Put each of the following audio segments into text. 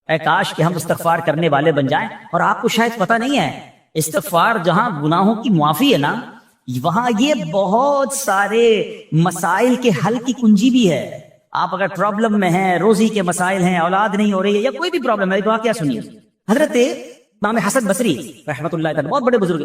اے کاش کہ ہم استغفار کرنے والے بن جائیں. اور آپ کو شاید پتہ نہیں ہے استغفار جہاں گناہوں کی معافی ہے نا، وہاں یہ بہت سارے مسائل کے حل کی کنجی بھی ہے. آپ اگر پرابلم میں ہیں، روزی کے مسائل ہیں، اولاد نہیں ہو رہی ہے، یا کوئی بھی پرابلم ہے، واقعہ سنیے. حضرت امام حسن بصری رحمۃ اللہ تعالی بہت بڑے بزرگ،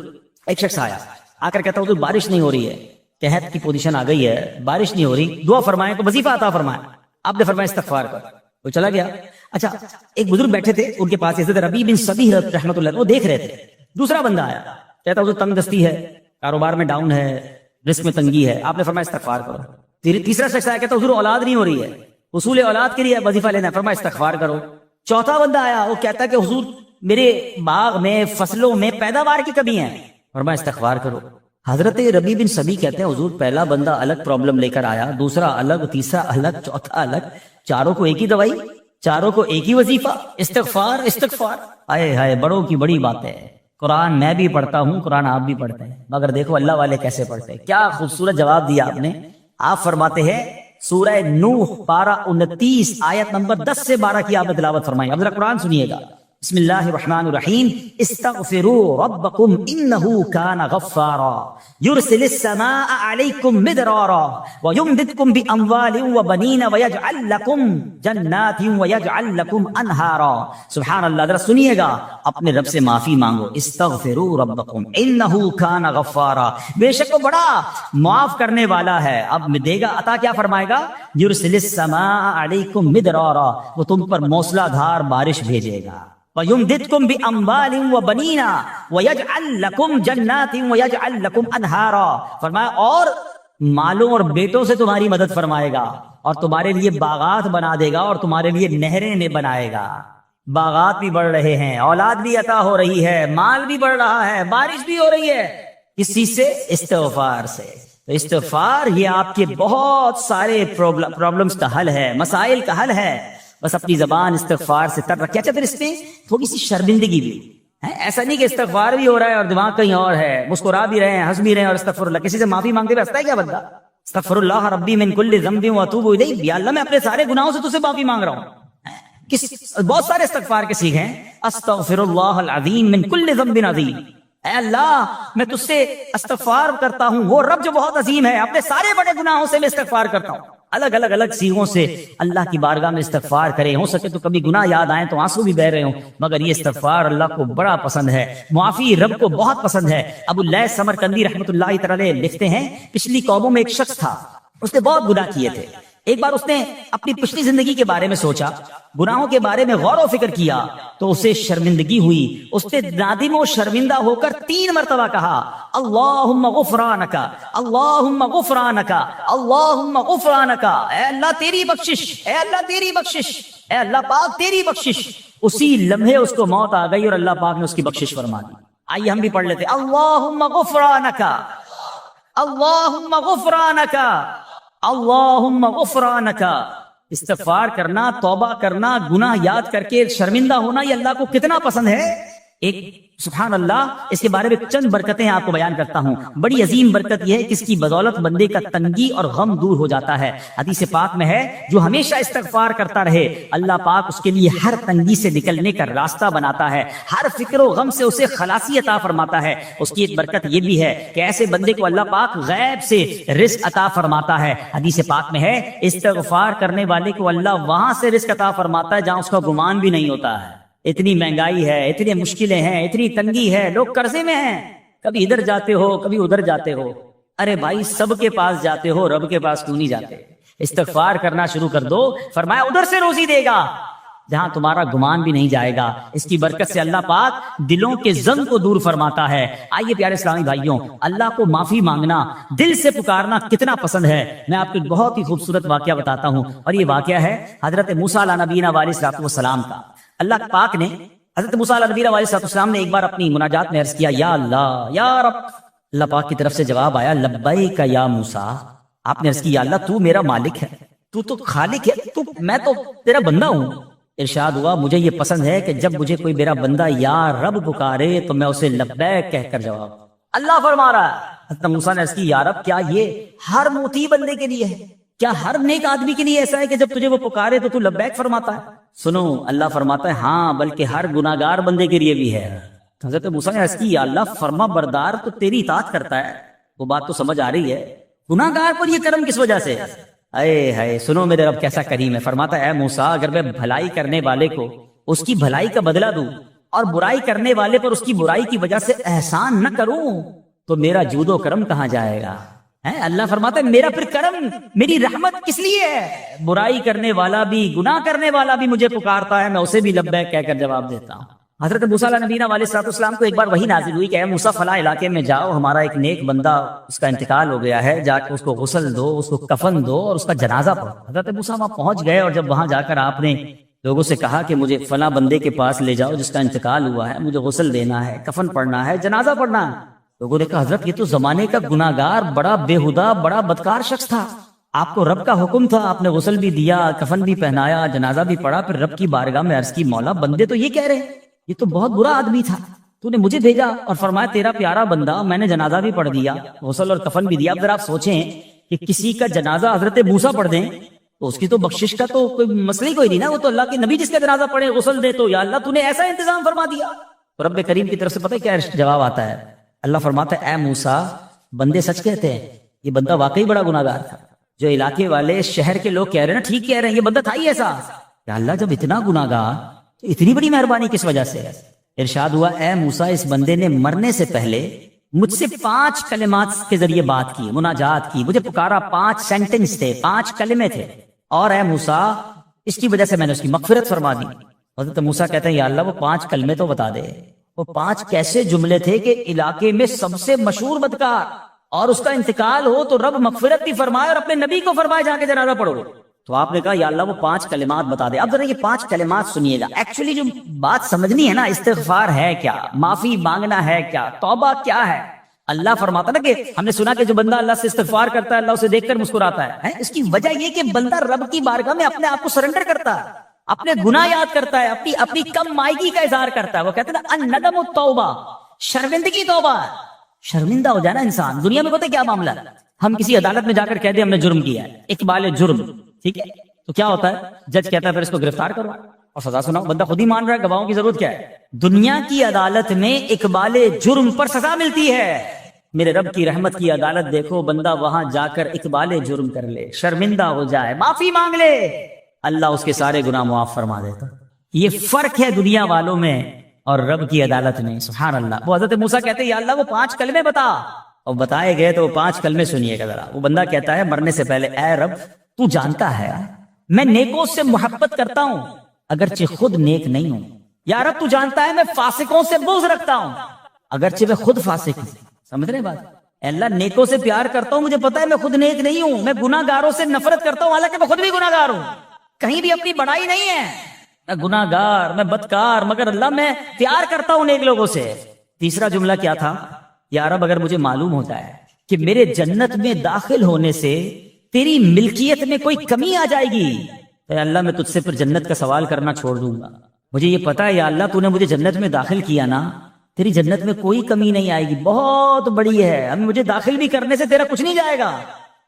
ایک شخص آیا آ کر کہتا حضور بارش نہیں ہو رہی ہے، قحط کی پوزیشن آ گئی ہے، بارش نہیں ہو رہی، دعا فرمائیں تو وظیفہ عطا فرمائیں. آپ نے فرمایا استغفار کر. وہ چلا گیا. اچھا ایک بزرگ بیٹھے تھے، ان کے پاس حضرت ربیع بن صبیح رحمۃ اللہ، وہ دیکھ رہے تھے. دوسرا بندہ آیا کہتا حضور تنگ دستی ہے، کاروبار میں ڈاؤن ہے، رزق میں تنگی ہے. آپ نے فرمایا استغفار کرو. تیسرا شخص آیا کہتا حضور اولاد نہیں ہو رہی ہے، حصول اولاد کے لیے وظیفہ لینا ہے، فرمایا استغفار کرو. چوتھا بندہ آیا، وہ کہتا کہ حضور میرے باغ میں فصلوں میں پیداوار کی کمی ہے، فرمایا استغفار کرو. حضرت ربیع بن صبیح کہتے ہیں حضور پہلا بندہ الگ پرابلم لے کر آیا، دوسرا الگ، تیسرا الگ، چوتھا الگ، چاروں کو ایک ہی دوائی، چاروں کو ایک ہی وظیفہ، استغفار استغفار. آئے ہائے بڑوں کی بڑی بات ہے. قرآن میں بھی پڑھتا ہوں، قرآن آپ بھی پڑھتے ہیں، مگر دیکھو اللہ والے کیسے پڑھتے ہیں. کیا خوبصورت جواب دیا آپ نے. آپ فرماتے ہیں سورہ نوح پارہ 29 آیت نمبر 10 سے 12 کی آپ نے تلاوت فرمائی. اب ذرا قرآن سنیے گا. بسم اللہ الرحمن الرحیم. استغفروا ربکم انہ کان غفارا یرسل السماء علیکم مدرارا ویمددکم باموال وبنین ویجعل لکم جنات ویجعل لکم انہارا. سبحان اللہ. ذرا سنیے گا، اپنے رب سے معافی مانگو. استغفروا ربکم انہ کان غفارا، بے شک وہ بڑا معاف کرنے والا ہے. اب دے گا عطا، کیا فرمائے گا؟ یرسل السماء علیکم مدرارا، وہ تم پر موسلا دھار بارش بھیجے گا. وَيُمْدِدْكُمْ بِأَمْوَالٍ وَبَنِينَ وَيَجْعَلْ لَكُمْ جَنَّاتٍ وَيَجْعَلْ لَكُمْ أَنْهَارًا. فرمایا اور مالوں اور بیٹوں سے تمہاری مدد فرمائے گا، اور تمہارے لیے باغات بنا دے گا، اور تمہارے لیے نہریں میں بنائے گا. باغات بھی بڑھ رہے ہیں، اولاد بھی عطا ہو رہی ہے، مال بھی بڑھ رہا ہے، بارش بھی ہو رہی ہے. کس چیز سے؟ استغفار سے. تو استغفار یہ آپ کے بہت سارے پرابلمز کا حل ہے، مسائل کا حل ہے. بس اپنی زبان استغفار سے تر رکھے. اچھا پھر اس میں تھوڑی سی شرمندگی بھی ہے. ایسا نہیں کہ استغفار بھی ہو رہا ہے اور دماغ کہیں اور ہے، مسکرا بھی رہے ہیں، ہنس بھی رہے ہیں اور استغفر اللہ. کسی سے معافی مانگتے ہوئے ہنستا ہے کیا بندہ؟ استغفر اللہ ربی من کل ذنب واتوب الیہ. یا اللہ میں اپنے سارے گناہوں سے تجھ سے معافی مانگ رہا ہوں. بہت سارے استغفار کے سیکھے ہیں. استغفر اللہ العظیم من کل ذنب عظیم. اے اللہ میں تجھ سے استغفار کرتا ہوں، وہ رب جو بہت عظیم ہے، اپنے سارے بڑے گناہوں سے میں استغفار کرتا ہوں. الگ الگ سیغوں سے اللہ کی بارگاہ میں استغفار کریں. ہو سکے تو کبھی گناہ یاد آئیں تو آنسو بھی بہ رہے ہوں، مگر یہ استغفار اللہ کو بڑا پسند ہے، معافی رب کو بہت پسند ہے. ابو اللیث سمرقندی رحمۃ اللہ تعالی لکھتے ہیں پچھلی قوموں میں ایک شخص تھا، اس نے بہت گناہ کیے تھے. ایک بار اس نے اپنی پچھلی زندگی کے بارے میں سوچا، گناہوں کے بارے میں غور و فکر کیا تو اسے شرمندگی ہوئی. اس نے نادم و شرمندہ ہو کر 3 مرتبہ کہا اللہم غفرانک اللہم غفرانک اللہم غفرانک. اے اللہ تیری بخشش، اے اللہ تیری بخشش، اے اللہ پاک تیری بخشش. اسی لمحے اس کو موت آ گئی اور اللہ پاک نے اس کی بخشش فرما دی. آئیے ہم بھی پڑھ لیتے اللہم غفرانک اللہم غفرانک اللہم غفرانک. استغفار کرنا، توبہ کرنا، گناہ یاد کر کے شرمندہ ہونا، یہ اللہ کو کتنا پسند ہے. ایک سبحان اللہ اس کے بارے میں چند برکتیں آپ کو بیان کرتا ہوں. بڑی عظیم برکت یہ ہے کہ اس کی بدولت بندے کا تنگی اور غم دور ہو جاتا ہے. حدیث پاک میں ہے جو ہمیشہ استغفار کرتا رہے اللہ پاک اس کے لیے ہر تنگی سے نکلنے کا راستہ بناتا ہے، ہر فکر و غم سے اسے خلاصی عطا فرماتا ہے. اس کی ایک برکت یہ بھی ہے کہ ایسے بندے کو اللہ پاک غیب سے رزق عطا فرماتا ہے. حدیث پاک میں ہے استغفار کرنے والے کو اللہ وہاں سے رزق عطا فرماتا ہے جہاں اس کا گمان بھی نہیں ہوتا ہے. اتنی مہنگائی ہے، اتنی مشکلیں ہیں، اتنی تنگی ہے، لوگ قرضے میں ہیں، کبھی ادھر جاتے ہو کبھی ادھر جاتے ہو. ارے بھائی سب کے پاس جاتے ہو، رب کے پاس کیوں نہیں جاتے؟ استغفار کرنا شروع کر دو، فرمایا ادھر سے روزی دے گا جہاں تمہارا گمان بھی نہیں جائے گا. اس کی برکت سے اللہ پاک دلوں کے زنگ کو دور فرماتا ہے. آئیے پیارے اسلامی بھائیوں، اللہ کو معافی مانگنا، دل سے پکارنا کتنا پسند ہے. میں آپ کو ایک بہت ہی خوبصورت واقعہ بتاتا ہوں، اور یہ واقعہ ہے حضرت موسیٰ علیہ نبینا علیہ السلام کا. اللہ پاک نے حضرت موسیٰ علیہ نبینا علیہ السلام نے ایک بار اپنی مناجات میں عرض کیا یا اللہ یا رب. اللہ پاک کی طرف سے جواب آیا لبیک یا موسیٰ. آپ نے عرض کی یا اللہ تو میرا مالک ہے، تو تو خالق ہے، میں تو تیرا بندہ ہوں. ارشاد ہوا مجھے یہ پسند ہے کہ جب مجھے کوئی میرا بندہ یا رب پکارے تو میں اسے لبیک کہہ کر جواب. اللہ فرما رہا ہے حضرت موسیٰ نے عرض کی یا رب کیا یہ ہر موتی بندے کے لیے ہے؟ کیا ہر نیک آدمی کے لیے ایسا ہے کہ جب تجھے وہ پکارے تو تو لبیک فرماتا ہے؟ سنو اللہ فرماتا ہے ہاں بلکہ ہر گناہگار بندے کے لیے بھی ہے. حضرت موسیٰ نے عرض کی یا اللہ فرما بردار تو تیری اطاعت کرتا ہے، وہ بات تو سمجھ آ رہی ہے، گناہگار پر یہ کرم کس وجہ سے؟ اے ہے سنو میرے رب کیسا کریم ہے. فرماتا ہے اے موسیٰ اگر میں بھلائی کرنے والے کو اس کی بھلائی کا بدلہ دوں اور برائی کرنے والے پر اس کی برائی کی وجہ سے احسان نہ کروں تو میرا جود و کرم کہاں جائے گا؟ اللہ فرماتا ہے میرا پھر کرم میری رحمت کس لیے ہے؟ برائی کرنے والا بھی گناہ کرنے والا بھی مجھے پکارتا ہے، میں اسے بھی لبیک کہہ کر جواب دیتا ہوں. حضرت موسیٰ علیہ نبینا علیہ الصلوۃ والسلام کو ایک بار وحی نازل ہوئی کہ اے موسیٰ فلاں علاقے میں جاؤ، ہمارا ایک نیک بندہ اس کا انتقال ہو گیا ہے، جا کے اس کو غسل دو، اس کو کفن دو اور اس کا جنازہ پڑھو. حضرت موسیٰ وہاں پہنچ گئے اور جب وہاں جا کر آپ نے لوگوں سے کہا کہ مجھے فلاں بندے کے پاس لے جاؤ جس کا انتقال ہوا ہے، مجھے غسل دینا ہے، کفن پڑھنا ہے، جنازہ پڑھنا ہے. لوگوں نے کہا حضرت یہ تو زمانے کا گناہگار بڑا بےہودہ بڑا بدکار شخص تھا، آپ کو رب کا حکم تھا، آپ نے غسل بھی دیا، کفن بھی پہنایا، جنازہ بھی پڑھا، پھر رب کی بارگاہ میں عرض کی مولا بندے تو یہ کہہ رہے یہ تو بہت برا آدمی تھا، تو نے مجھے بھیجا اور فرمایا تیرا پیارا بندہ، میں نے جنازہ بھی پڑھ دیا، غسل اور کفن بھی دیا. اب ذرا آپ سوچیں کہ کسی کا جنازہ حضرت موسیٰ پڑھ دیں تو اس کی تو بخشش کا تو کوئی مسئلہ ہی کوئی نہیں نا، وہ تو اللہ کے نبی جس کا جنازہ پڑھے غسل دے تو یا اللہ تو نے ایسا انتظام فرما دیا. تو رب کریم کی طرف سے پتہ ہے کیا جواب آتا ہے؟ اللہ فرماتا ہے اے موسیٰ بندے سچ کہتے ہیں، یہ بندہ واقعی بڑا گناہگار تھا. جو علاقے والے شہر کے لوگ کہہ رہے ہیں نا ٹھیک کہہ رہے ہیں، یہ بندہ تھا ہی ایسا. یا اللہ جب اتنا گناہگار تو اتنی بڑی مہربانی کس وجہ سے؟ ارشاد ہوا اے موسیٰ اس بندے نے مرنے سے پہلے مجھ سے 5 کلمات کے ذریعے بات کی، مناجات کی، مجھے پکارا، 5 سینٹنس تھے، 5 کلمے تھے، اور اے موسیٰ اس کی وجہ سے میں نے اس کی مغفرت فرما دی. حضرت موسیٰ کہتے ہیں یا اللہ وہ 5 کلمے تو بتا دے، وہ 5 کیسے جملے تھے کہ علاقے میں سب سے مشہور بدکار اور اس کا انتقال ہو تو رب مغفرت بھی فرمائے اور اپنے نبی کو فرمائے جا کے جنازہ پڑھو. تو آپ نے کہا یا اللہ وہ 5 کلمات بتا دے. اب ذرا یہ 5 کلمات سنیے گا. ایکچولی جو بات سمجھنی ہے نا، استغفار ہے کیا، معافی مانگنا ہے کیا، توبہ کیا ہے. اللہ فرماتا نا کہ ہم نے سنا کہ جو بندہ اللہ سے استغفار کرتا ہے اللہ اسے دیکھ کر مسکراتا ہے. اس کی وجہ یہ کہ بندہ رب کی بارگاہ میں اپنے آپ کو سرنڈر کرتا ہے، اپنے گناہ یاد کرتا ہے، اپنی کم مائگی کا اظہار کرتا ہے. وہ کہتے ہیں نا الندم التوبہ، شرمندگی توبہ. شرمندہ ہو جائے نا انسان. دنیا میں پتہ کیا معاملہ ہے، ہم کسی عدالت میں جا کر کہہ دیں ہم نے جرم کیا ہے، اقبال جرم، ٹھیک ہے، تو کیا ہوتا ہے جج کہتا ہے پھر اس کو گرفتار کرو اور سزا سناؤ. بندہ خود ہی مان رہا ہے، گواہوں کی ضرورت کیا ہے. دنیا کی عدالت میں اقبال جرم پر سزا ملتی ہے. میرے رب کی رحمت کی عدالت دیکھو، بندہ وہاں جا کر اقبال جرم کر لے، شرمندہ ہو جائے، معافی مانگ لے، اللہ اس کے سارے گناہ معاف فرما دیتا. یہ فرق ہے دنیا والوں میں اور رب کی عدالت میں. سبحان اللہ. وہ حضرت موسیٰ کہتے ہیں یا اللہ وہ 5 کلمے بتا، اور بتائے گئے تو وہ 5 کلمے سنیے گا ذرا. وہ بندہ کہتا ہے مرنے سے پہلے اے رب تو جانتا ہے میں نیکوں سے محبت کرتا ہوں اگرچہ خود نیک نہیں ہوں. یا رب تو جانتا ہے میں فاسقوں سے بغض رکھتا ہوں اگرچہ میں خود فاسق ہوں. سمجھ رہے بات؟ اے اللہ نیکوں سے پیار کرتا ہوں، مجھے پتا ہے میں خود نیک نہیں ہوں. میں گناہ گاروں سے نفرت کرتا ہوں حالانکہ میں خود بھی گناہ گار ہوں. کہیں بھی اپنی بڑائی نہیں ہے، میں گناہ گار، میں بدکار، مگر اللہ میں پیار کرتا ہوں نیک لوگوں سے. تیسرا جملہ کیا تھا؟ یا رب اگر مجھے معلوم ہو جائے کہ میرے جنت میں داخل ہونے سے تیری ملکیت میں کوئی کمی آ جائے گی تو اللہ میں تجھ سے پھر جنت کا سوال کرنا چھوڑ دوں گا. مجھے یہ پتا ہے یا اللہ تو نے مجھے جنت میں داخل کیا نا، تیری جنت میں کوئی کمی نہیں آئے گی، بہت بڑی ہے، اب مجھے داخل بھی کرنے سے تیرا کچھ نہیں جائے گا.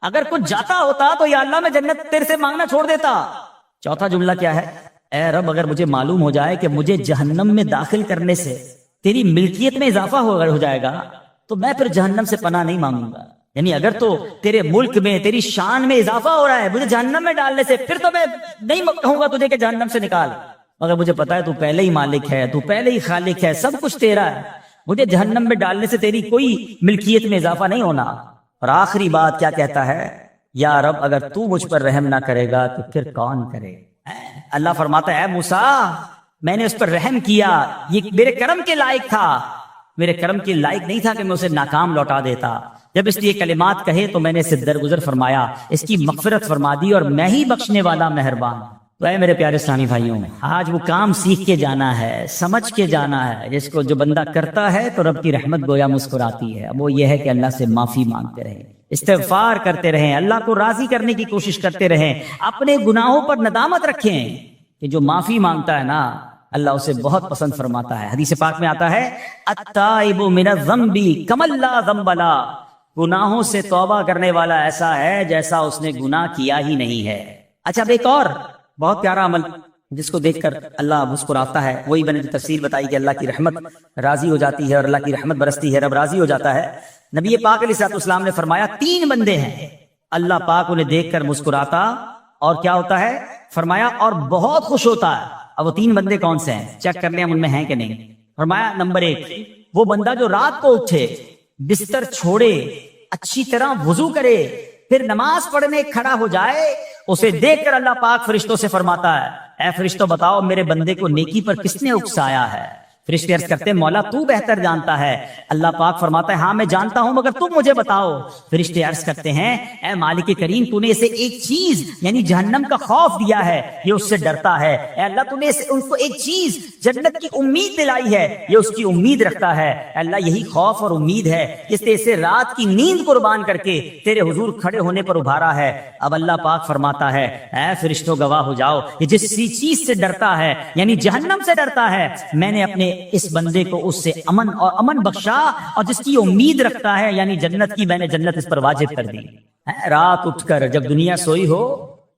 اگر کچھ جاتا ہوتا تو یا اللہ میں جنت تیرے سے مانگنا چھوڑ دیتا. چوتھا جملہ کیا ہے؟ اے رب اگر مجھے معلوم ہو جائے کہ مجھے جہنم میں داخل کرنے سے تیری ملکیت میں اضافہ ہو جائے گا تو میں پھر جہنم سے پناہ نہیں مانگوں گا. یعنی اگر تو تیرے ملک میں تیری شان میں اضافہ ہو رہا ہے مجھے جہنم میں ڈالنے سے، پھر تو میں نہیں کہوں گا تجھے کہ جہنم سے نکال. مگر مجھے پتا ہے تو پہلے ہی مالک ہے، تو پہلے ہی خالق ہے، سب کچھ تیرا ہے، مجھے جہنم میں ڈالنے سے تیری کوئی ملکیت میں اضافہ نہیں ہونا. اور آخری بات کیا کہتا ہے؟ یا رب اگر تو مجھ پر رحم نہ کرے گا تو پھر کون کرے. اللہ فرماتا ہے اے موسیٰ میں نے اس پر رحم کیا، یہ میرے کرم کے لائق تھا، میرے کرم کے لائق نہیں تھا کہ میں اسے ناکام لوٹا دیتا. جب اس لیے کلمات کہے تو میں نے اسے درگزر فرمایا، اس کی مغفرت فرما دی، اور میں ہی بخشنے والا مہربان. تو اے میرے پیارے اسلامی بھائیوں، آج وہ کام سیکھ کے جانا ہے، سمجھ کے جانا ہے، جس کو جو بندہ کرتا ہے تو رب کی رحمت گویا مسکراتی ہے. وہ یہ ہے کہ اللہ سے معافی مانگتے رہیں، استغفار کرتے رہیں، اللہ کو راضی کرنے کی کوشش کرتے رہیں، اپنے گناہوں پر ندامت رکھیں کہ جو معافی مانگتا ہے نا اللہ اسے بہت پسند فرماتا ہے. حدیث پاک میں آتا ہے التائب من الذنب کمن لا ذنب له، گناہوں سے توبہ کرنے والا ایسا ہے جیسا اس نے گناہ کیا ہی نہیں ہے. اچھا اب ایک اور بہت پیارا عمل جس کو دیکھ کر اللہ مسکراتا ہے. وہی میں نے جو تفسیر بتائی کہ اللہ کی رحمت راضی ہو جاتی ہے اور اللہ کی رحمت برستی ہے, رب راضی ہو جاتا ہے. نبی پاک علیہ الصلوۃ والسلام نے فرمایا 3 بندے ہیں اللہ پاک انہیں دیکھ کر مسکراتا اور کیا ہوتا ہے, فرمایا اور بہت خوش ہوتا ہے. اب وہ 3 بندے کون سے ہیں, چیک کر لیں ہم ان میں ہیں کہ نہیں. فرمایا نمبر 1 وہ بندہ جو رات کو اٹھے, بستر چھوڑے, اچھی طرح وضو کرے, پھر نماز پڑھنے کھڑا ہو جائے. اسے دیکھ کر اللہ پاک فرشتوں سے فرماتا ہے, اے فرشتوں بتاؤ میرے بندے کو نیکی پر کس نے اکسایا ہے. فرشتے عرض کرتے ہیں مولا تو بہتر جانتا ہے. اللہ پاک فرماتا ہے ہاں میں جانتا ہوں مگر تم مجھے بتاؤ. فرشتے عرض کرتے ہیں اے مالک کریم تو نے اسے ایک چیز یعنی جہنم کا خوف دیا ہے, یہ اس سے ڈرتا ہے. اے اللہ تو نے ان کو ایک چیز جنت کی امید دلائی ہے, یہ اس کی امید رکھتا ہے. اے اللہ یہی خوف اور امید ہے جس نے اسے رات کی نیند قربان کر کے تیرے حضور کھڑے ہونے پر ابھارا ہے. اب اللہ پاک فرماتا ہے اے فرشتوں گواہ ہو جاؤ, یہ جس چیز سے ڈرتا ہے یعنی جہنم سے ڈرتا ہے, میں نے اپنے اس بندے کو اس سے امن بخشا, اور جس کی امید رکھتا ہے یعنی جنت کی, میں نے جنت اس پر واجب کر دی. رات اٹھ کر جب دنیا سوئی ہو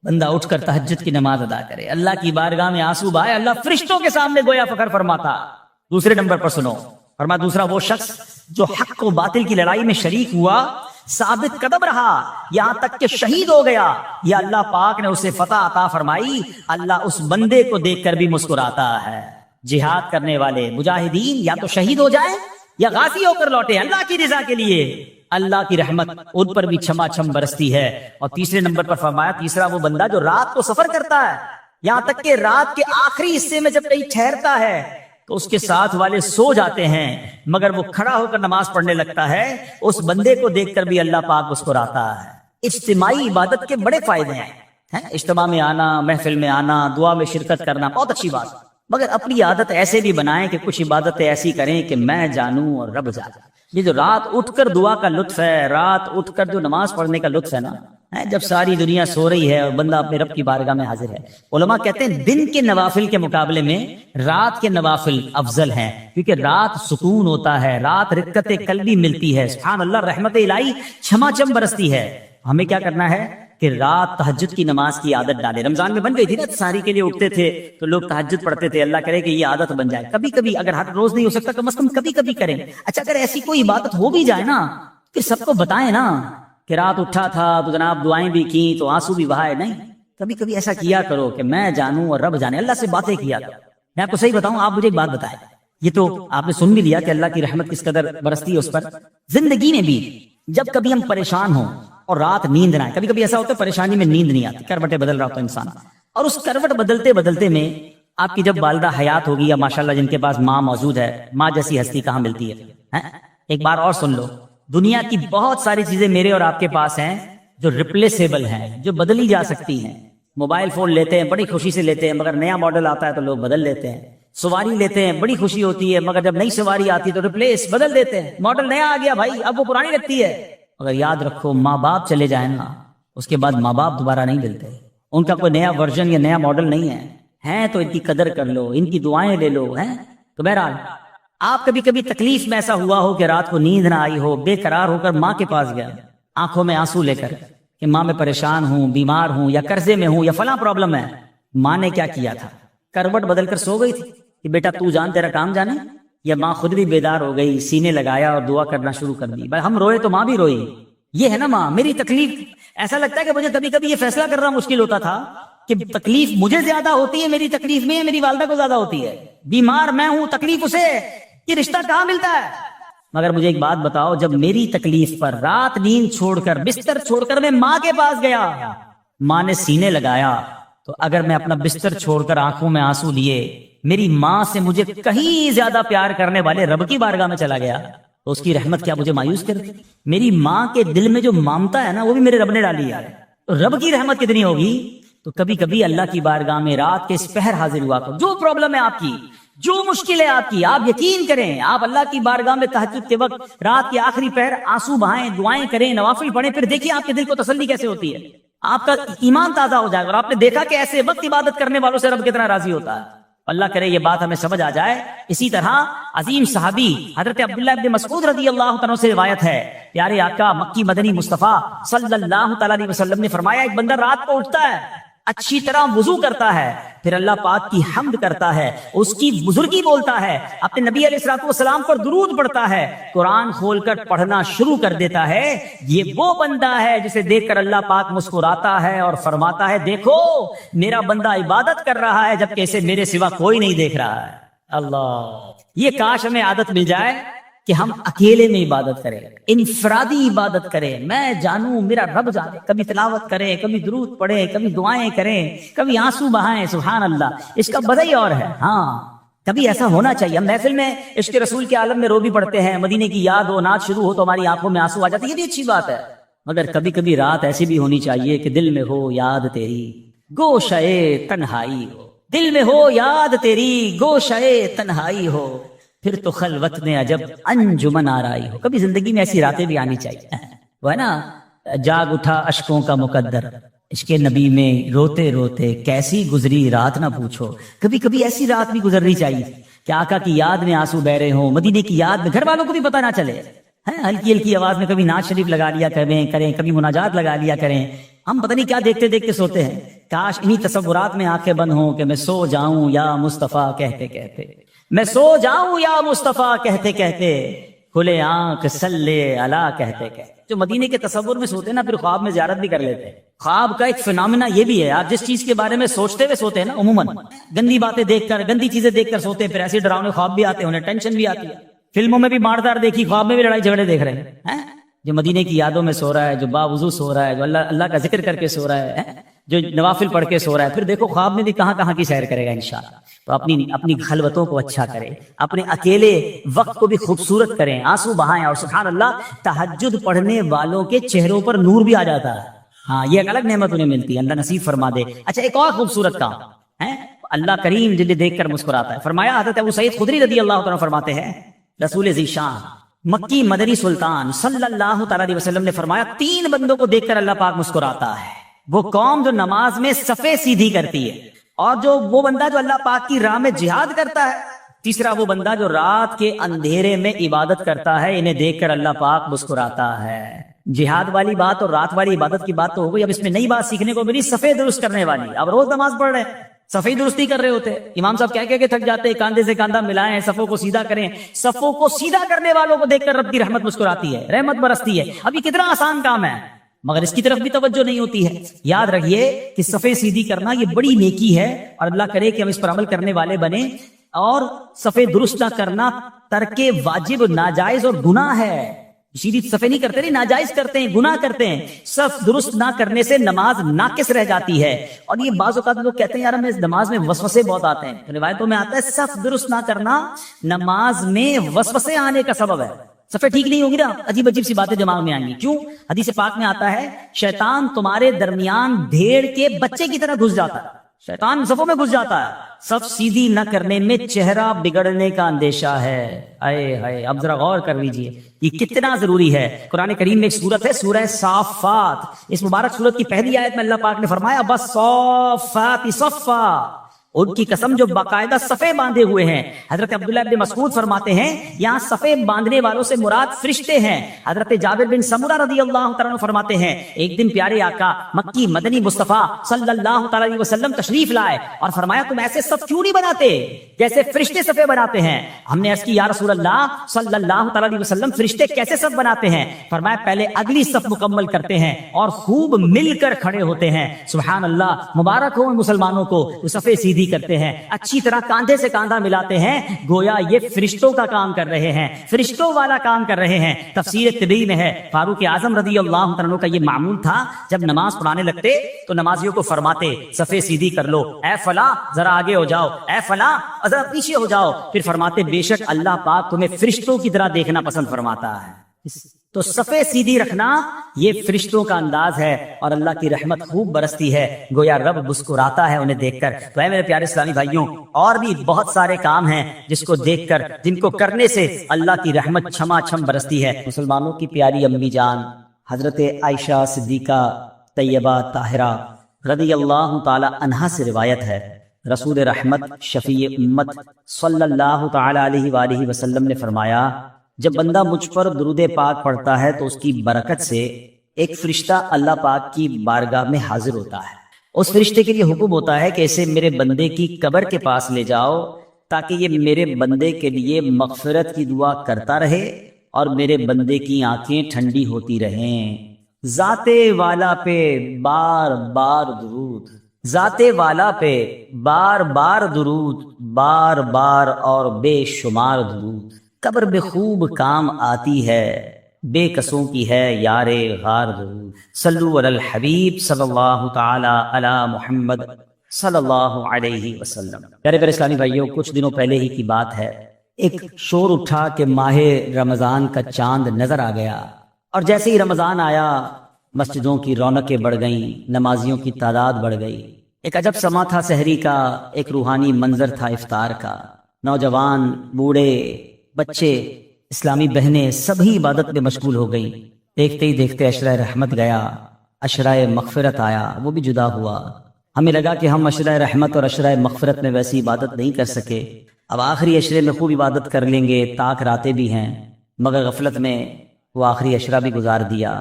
بندہ اٹھ کر تہجد کی نماز ادا کرے, اللہ کی بارگاہ میں آنسو بہائے, اللہ فرشتوں کے سامنے گویا فخر فرماتا. دوسرے نمبر پر سنو, فرمایا دوسرا وہ شخص جو حق و باطل کی لڑائی میں شریک ہوا, ثابت قدم رہا یہاں تک کہ شہید ہو گیا, یا اللہ پاک نے اسے فتح عطا فرمائی. اللہ اس بندے کو دیکھ کر بھی مسکراتا ہے. جہاد کرنے والے مجاہدین یا تو شہید ہو جائیں یا غازی ہو کر لوٹے اللہ کی رضا کے لیے, اللہ کی رحمت ان پر بھی چھما چھم برستی ہے. اور تیسرے نمبر پر فرمایا تیسرا وہ بندہ جو رات کو سفر کرتا ہے, یہاں تک کہ رات کے آخری حصے میں جب کہیں ٹھہرتا ہے تو اس کے ساتھ والے سو جاتے ہیں مگر وہ کھڑا ہو کر نماز پڑھنے لگتا ہے. اس بندے کو دیکھ کر بھی اللہ پاک مسکراتا ہے. اجتماعی عبادت کے بڑے فائدے ہیں. اجتماع میں آنا, محفل میں آنا, دعا میں شرکت کرنا بہت اچھی بات, مگر اپنی عادت ایسے بھی بنائیں کہ کچھ عبادتیں ایسی کریں کہ میں جانوں اور رب جانے. یہ جو رات اٹھ کر دعا کا لطف ہے, رات اٹھ کر جو نماز پڑھنے کا لطف ہے نا, جب ساری دنیا سو رہی ہے اور بندہ اپنے رب کی بارگاہ میں حاضر ہے. علماء کہتے ہیں دن کے نوافل کے مقابلے میں رات کے نوافل افضل ہیں, کیونکہ رات سکون ہوتا ہے, رات رقت قلبی ملتی ہے. سبحان اللہ, رحمت الہی چھما چھم برستی ہے. ہمیں کیا کرنا ہے کہ رات تہجد کی نماز کی عادت ڈالے. رمضان میں بن گئی تھی نا, ساری کے لیے اٹھتے تھے تو لوگ تہجد پڑھتے تھے. اللہ کرے کہ یہ عادت بن جائے. کبھی کبھی, اگر ہر روز نہیں ہو سکتا کم از کم کبھی کبھی کریں. اچھا اگر ایسی کوئی عبادت ہو بھی جائے نا, پھر سب کو بتائیں نا کہ رات اٹھا تھا تو جناب دعائیں بھی کی تو آنسو بھی بہائے. نہیں, کبھی کبھی ایسا کیا کرو کہ میں جانوں اور رب جانے, اللہ سے باتیں کیا کرو. میں آپ کو صحیح بتاؤں, آپ مجھے ایک بات بتائیں, یہ تو آپ نے سن بھی لیا کہ اللہ کی رحمت کس قدر برستی ہے اس پر. زندگی میں بھی جب کبھی ہم پریشان ہوں اور رات نیند نہ آئے, کبھی کبھی ایسا ہوتا ہے پریشانی میں نیند نہیں آتی, کروٹیں بدل رہا ہوتا ہے انسان, اور اس کروٹ بدلتے بدلتے میں آپ کی جب والدہ حیات ہوگی یا ماشاءاللہ جن کے پاس ماں موجود ہے, ماں جیسی ہستی کہاں ملتی ہے. ایک بار اور سن لو, دنیا کی بہت ساری چیزیں میرے اور آپ کے پاس ہیں جو ریپلیسیبل ہیں, جو بدلی جا سکتی ہیں. موبائل فون لیتے ہیں, بڑی خوشی سے لیتے ہیں, مگر نیا ماڈل آتا ہے تو لوگ بدل لیتے ہیں. سواری لیتے ہیں, بڑی خوشی ہوتی ہے, مگر جب نئی سواری آتی ہے تو ریپلیس بدل دیتے ہیں. ماڈل نیا آ گیا بھائی, اب وہ پرانی لگتی ہے. اگر یاد رکھو ماں باپ چلے جائیں نا, اس کے بعد ماں باپ دوبارہ نہیں ملتے. ان کا کوئی نیا ورژن یا نیا ماڈل نہیں ہے. ہیں تو ان کی قدر کر لو, ان کی دعائیں لے لو. ہیں تو بہرحال آپ کبھی کبھی تکلیف میں ایسا ہوا ہو کہ رات کو نیند نہ آئی ہو, بے قرار ہو کر ماں کے پاس گیا, آنکھوں میں آنسو لے کر کہ ماں میں پریشان ہوں, بیمار ہوں, یا قرضے میں ہوں, یا فلاں پرابلم ہے. ماں نے کیا کیا تھا, کروٹ بدل کر سو گئی تھی کہ بیٹا تو جان تیرا کام جانے, یا ماں خود بھی بیدار ہو گئی, سینے لگایا اور دعا کرنا شروع کر دی. بھائی ہم روئے تو ماں بھی روئی. یہ ہے نا ماں. میری تکلیف, ایسا لگتا ہے کہ مجھے کبھی کبھی یہ فیصلہ کرنا مشکل ہوتا تھا کہ تکلیف مجھے زیادہ ہوتی ہے میری تکلیف میں, میری والدہ کو زیادہ ہوتی ہے. بیمار میں ہوں, تکلیف اسے, یہ رشتہ کہاں ملتا ہے. مگر مجھے ایک بات بتاؤ, جب میری تکلیف پر رات نیند چھوڑ کر, بستر چھوڑ کر میں ماں کے پاس گیا, ماں نے سینے لگایا, تو اگر میں اپنا بستر چھوڑ کر آنکھوں میں آنسو لیے میری ماں سے مجھے کہیں زیادہ پیار کرنے والے رب کی بارگاہ میں چلا گیا, تو اس کی رحمت کیا مجھے مایوس کر دی. میری ماں کے دل میں جو مامتا ہے نا, وہ بھی میرے رب نے ڈالی ہے. تو رب کی رحمت کتنی ہوگی. تو کبھی کبھی اللہ کی بارگاہ میں رات کے اس پہر حاضر ہوا کرو. جو پرابلم ہے آپ کی, جو مشکل ہے آپ کی, آپ یقین کریں, آپ اللہ کی بارگاہ میں تہجد کے وقت رات کے آخری پہر آنسو بہائیں, دعائیں کریں, نوافل پڑھیں, پھر دیکھیے آپ کے دل کو تسلی کیسے ہوتی ہے. آپ کا ایمان تازہ ہو جائے گا, اور آپ نے دیکھا کہ ایسے وقت عبادت کرنے والوں سے رب کتنا راضی ہوتا ہے. اللہ کرے یہ بات ہمیں سمجھ آ جائے. اسی طرح عظیم صحابی حضرت عبداللہ ابن مسعود رضی اللہ عنہ سے روایت ہے, پیارے آقا مکی مدنی مصطفیٰ صلی اللہ تعالی علیہ وسلم نے فرمایا, ایک بندہ رات کو اٹھتا ہے, اچھی طرح وضو کرتا ہے, پھر اللہ پاک کی حمد کرتا ہے، اس کی بزرگی بولتا ہے، اپنے نبی علیہ الصلوۃ والسلام پر درود پڑھتا ہے، قرآن کھول کر پڑھنا شروع کر دیتا ہے، یہ وہ بندہ ہے جسے دیکھ کر اللہ پاک مسکراتا ہے اور فرماتا ہے دیکھو میرا بندہ عبادت کر رہا ہے جبکہ اسے میرے سوا کوئی نہیں دیکھ رہا ہے۔ اللہ، یہ کاش ہمیں عادت مل جائے کہ ہم اکیلے میں عبادت کریں، انفرادی عبادت کریں، میں جانوں میرا رب جانے، کبھی تلاوت کریں، کبھی درود پڑھیں، کبھی دعائیں کریں، کبھی آنسو بہائیں، سبحان اللہ، اس کا بدئی اور ہے۔ ہاں کبھی ایسا ہونا چاہیے، ہم محفل میں عشق رسول کے عالم میں رو بھی پڑھتے ہیں، مدینے کی یاد و نعت شروع ہو تو ہماری آنکھوں میں آنسو آ جاتے ہیں، یہ بھی اچھی بات ہے، مگر کبھی کبھی رات ایسی بھی ہونی چاہیے کہ دل میں ہو یاد تیری گوشئے تنہائی ہو، دل میں ہو یاد تیری گوشئے تنہائی ہو، پھر تو خلوت میں عجب انجمن آرائی ہو۔ کبھی زندگی میں ایسی راتیں بھی آنی چاہیے، وہ ہے نا، جاگ اٹھا اشکوں کا مقدر، عشق نبی میں روتے روتے کیسی گزری رات نہ پوچھو۔ کبھی کبھی ایسی رات بھی گزرنی چاہیے کہ آقا کی یاد میں آنسو بہ رہے ہوں، مدینے کی یاد میں، گھر والوں کو بھی پتہ نہ چلے، ہلکی ہلکی آواز میں کبھی نعت شریف لگا لیا کریں، کبھی مناجات لگا لیا کریں، ہم پتہ نہیں کیا دیکھتے دیکھتے سوتے ہیں۔ کاش انہی تصورات میں آنکھیں بند ہوں کہ میں سو جاؤں یا مصطفیٰ کہتے کہتے، میں سو جاؤں یا مصطفیٰ کہتے کہتے، کھلے آنکھ صلی علی کہتے کہتے۔ جو مدینے کے تصور میں سوتے ہیں نا، پھر خواب میں زیارت بھی کر لیتے ہیں۔ خواب کا ایک فنامنا یہ بھی ہے، آپ جس چیز کے بارے میں سوچتے ہوئے سوتے ہیں نا، عموماً گندی باتیں دیکھ کر، گندی چیزیں دیکھ کر سوتے ہیں، پھر ایسے ڈراؤنے خواب بھی آتے ہیں، انہیں ٹینشن بھی آتی ہے۔ فلموں میں بھی ماردار دیکھی، خواب میں بھی لڑائی جھگڑے دیکھ رہے ہیں۔ جو مدینے کی یادوں میں سو رہا ہے، جو باوضو سو رہا ہے، جو اللہ کا ذکر کر کے سو رہا ہے، جو نوافل پڑھ کے سو رہا ہے، پھر دیکھو خواب میں بھی کہاں کہاں کی سیر کرے گا انشاءاللہ۔ تو اپنی خلوتوں کو اچھا کریں، اپنے اکیلے وقت کو بھی خوبصورت کریں، آنسو بہائیں، اور سبحان اللہ تہجد پڑھنے والوں کے چہروں پر نور بھی آ جاتا ہے۔ ہاں یہ ایک الگ نعمت انہیں ملتی ہے، اللہ نصیب فرما دے۔ اچھا ایک اور خوبصورت کام ہے، اللہ کریم جنہیں دیکھ کر مسکراتا ہے۔ فرمایا حضرت ابو سعید خدری رضی اللہ تعالیٰ فرماتے ہیں، رسول ذی شان مکی مدنی سلطان صلی اللہ تعالیٰ علیہ وسلم نے فرمایا 3 بندوں کو دیکھ کر اللہ پاک مسکراتا ہے۔ وہ قوم جو نماز میں صفیں سیدھی کرتی ہے، اور وہ بندہ جو اللہ پاک کی راہ میں جہاد کرتا ہے، تیسرا وہ بندہ جو رات کے اندھیرے میں عبادت کرتا ہے، انہیں دیکھ کر اللہ پاک مسکراتا ہے۔ جہاد والی بات اور رات والی عبادت کی بات تو ہو گئی، اب اس میں نئی بات سیکھنے کو ملی، صفیں درست کرنے والی۔ اب روز نماز پڑھ رہے ہیں، صفیں درستی کر رہے ہوتے، امام صاحب کہہ کے تھک جاتے، کاندھے سے کاندھا ملائیں، صفوں کو سیدھا کریں۔ صفوں کو سیدھا کرنے والوں کو دیکھ کر رب کی رحمت مسکراتی ہے، رحمت برستی ہے۔ اب یہ کتنا آسان کام ہے، مگر اس کی طرف بھی توجہ نہیں ہوتی ہے۔ یاد رکھیے کہ صفیں سیدھی کرنا یہ بڑی نیکی ہے، اور اللہ کرے کہ ہم اس پر عمل کرنے والے بنیں۔ اور صفیں درست نہ کرنا ترک واجب، ناجائز اور گناہ ہے۔ سیدھی صفیں نہیں کرتے، نہیں ناجائز کرتے ہیں، گناہ کرتے ہیں۔ صف درست نہ کرنے سے نماز ناقص رہ جاتی ہے۔ اور یہ بعض اوقات لوگ کہتے ہیں یار ہمیں نماز میں وسوسے بہت آتے ہیں، روایتوں میں آتا ہے صف درست نہ کرنا نماز میں وسوسے آنے کا سبب ہے۔ صفیں ٹھیک نہیں ہوگی نا، عجیب عجیب سی باتیں دماغ میں آئیں گی۔ کیوں؟ حدیث پاک میں آتا ہے شیطان تمہارے درمیان بھیڑ کے بچے کی طرح گھس جاتا ہے، شیطان صفوں میں گھس جاتا ہے۔ صف سیدھی نہ کرنے میں چہرہ بگڑنے کا اندیشہ ہے۔ اے ہائے، اب ذرا غور کر لیجئے یہ کتنا ضروری ہے۔ قرآن کریم میں ایک سورت ہے سورہ صافات، اس مبارک سورت کی پہلی آیت میں اللہ پاک نے فرمایا بَالصَّافَّاتِ صَفًّا، ان کی قسم جو باقاعدہ صفیں باندھے ہوئے ہیں۔ حضرت عبداللہ بن مسعود فرماتے ہیں یہاں صفیں باندھنے والوں سے مراد فرشتے ہیں۔ حضرت جابر بن سمرہ رضی اللہ تعالیٰ عنہ فرماتے ہیں ایک دن پیارے آقا مکی مدنی مصطفیٰ صلی اللہ تعالیٰ علیہ وسلم تشریف لائے اور فرمایا تم ایسے صف کیوں نہیں بناتے جیسے فرشتے صفیں بناتے ہیں؟ ہم نے عرض کی یا رسول اللہ صلی اللہ تعالیٰ علیہ وسلم فرشتے کیسے صف بناتے ہیں؟ فرمایا پہلے اگلی صف مکمل کرتے ہیں اور خوب مل کر کھڑے ہوتے ہیں۔ سبحان اللہ، مبارک ہو مسلمانوں کو جو صفیں سیدھی کرتے ہیں، اچھی طرح کاندھے سے کاندھا ملاتے ہیں، گویا یہ فرشتوں کا کام کر رہے ہیں، فرشتوں والا کام کر رہے ہیں۔ تفسیر طبری میں ہے فاروق اعظم رضی اللہ عنہ کا یہ معمول تھا، جب نماز پڑھانے لگتے تو نمازیوں کو فرماتے صفیں سیدھی کر لو، اے فلاں ذرا آگے ہو جاؤ، اے فلاں ذرا پیچھے ہو جاؤ، پھر فرماتے بے شک اللہ پاک تمہیں فرشتوں کی طرح دیکھنا پسند فرماتا ہے۔ تو صفیں سیدھی رکھنا یہ فرشتوں کا انداز ہے اور اللہ کی رحمت خوب برستی ہے، گویا رب مسکراتا ہے انہیں دیکھ کر۔ تو اے میرے پیارے اسلامی بھائیوں، اور بھی بہت سارے کام ہیں جس کو دیکھ کر، جن کو کرنے سے اللہ کی رحمت چھما چھم برستی ہے۔ مسلمانوں کی پیاری امی جان حضرت عائشہ صدیقہ طیبہ طاہرہ رضی اللہ تعالی عنہا سے روایت ہے، رسول رحمت شفیع امت صلی اللہ تعالی علیہ وآلہ وسلم نے فرمایا جب بندہ مجھ پر درود پاک پڑھتا ہے تو اس کی برکت سے ایک فرشتہ اللہ پاک کی بارگاہ میں حاضر ہوتا ہے، اس فرشتے کے لیے حکم ہوتا ہے کہ اسے میرے بندے کی قبر کے پاس لے جاؤ تاکہ یہ میرے بندے کے لیے مغفرت کی دعا کرتا رہے اور میرے بندے کی آنکھیں ٹھنڈی ہوتی رہیں۔ ذات والا پہ بار بار درود، ذات والا پہ بار بار درود، بار بار اور بے شمار درود۔ قبر بے خوب کام آتی ہے، بے قصوں کی ہے یار غار درود۔ صلو علی الحبیب صلی اللہ تعالی علی محمد صلی اللہ علیہ وسلم۔ پیارے پیارے اسلامی بھائیوں، کچھ دنوں پہلے ہی کی بات ہے، ایک شور اٹھا کہ ماہ رمضان کا چاند نظر آ گیا، اور جیسے ہی رمضان آیا مسجدوں کی رونقیں بڑھ گئیں، نمازیوں کی تعداد بڑھ گئی۔ ایک عجب سما تھا سحری کا، ایک روحانی منظر تھا افطار کا۔ نوجوان، بوڑھے، بچے، اسلامی بہنیں سبھی عبادت میں مشغول ہو گئیں۔ دیکھتے ہی دیکھتے عشرہ رحمت گیا، عشرہ مغفرت آیا، وہ بھی جدا ہوا۔ ہمیں لگا کہ ہم عشرہ رحمت اور عشرہ مغفرت میں ویسی عبادت نہیں کر سکے، اب آخری عشرے میں خوب عبادت کر لیں گے، تاک راتیں بھی ہیں، مگر غفلت میں وہ آخری عشرہ بھی گزار دیا۔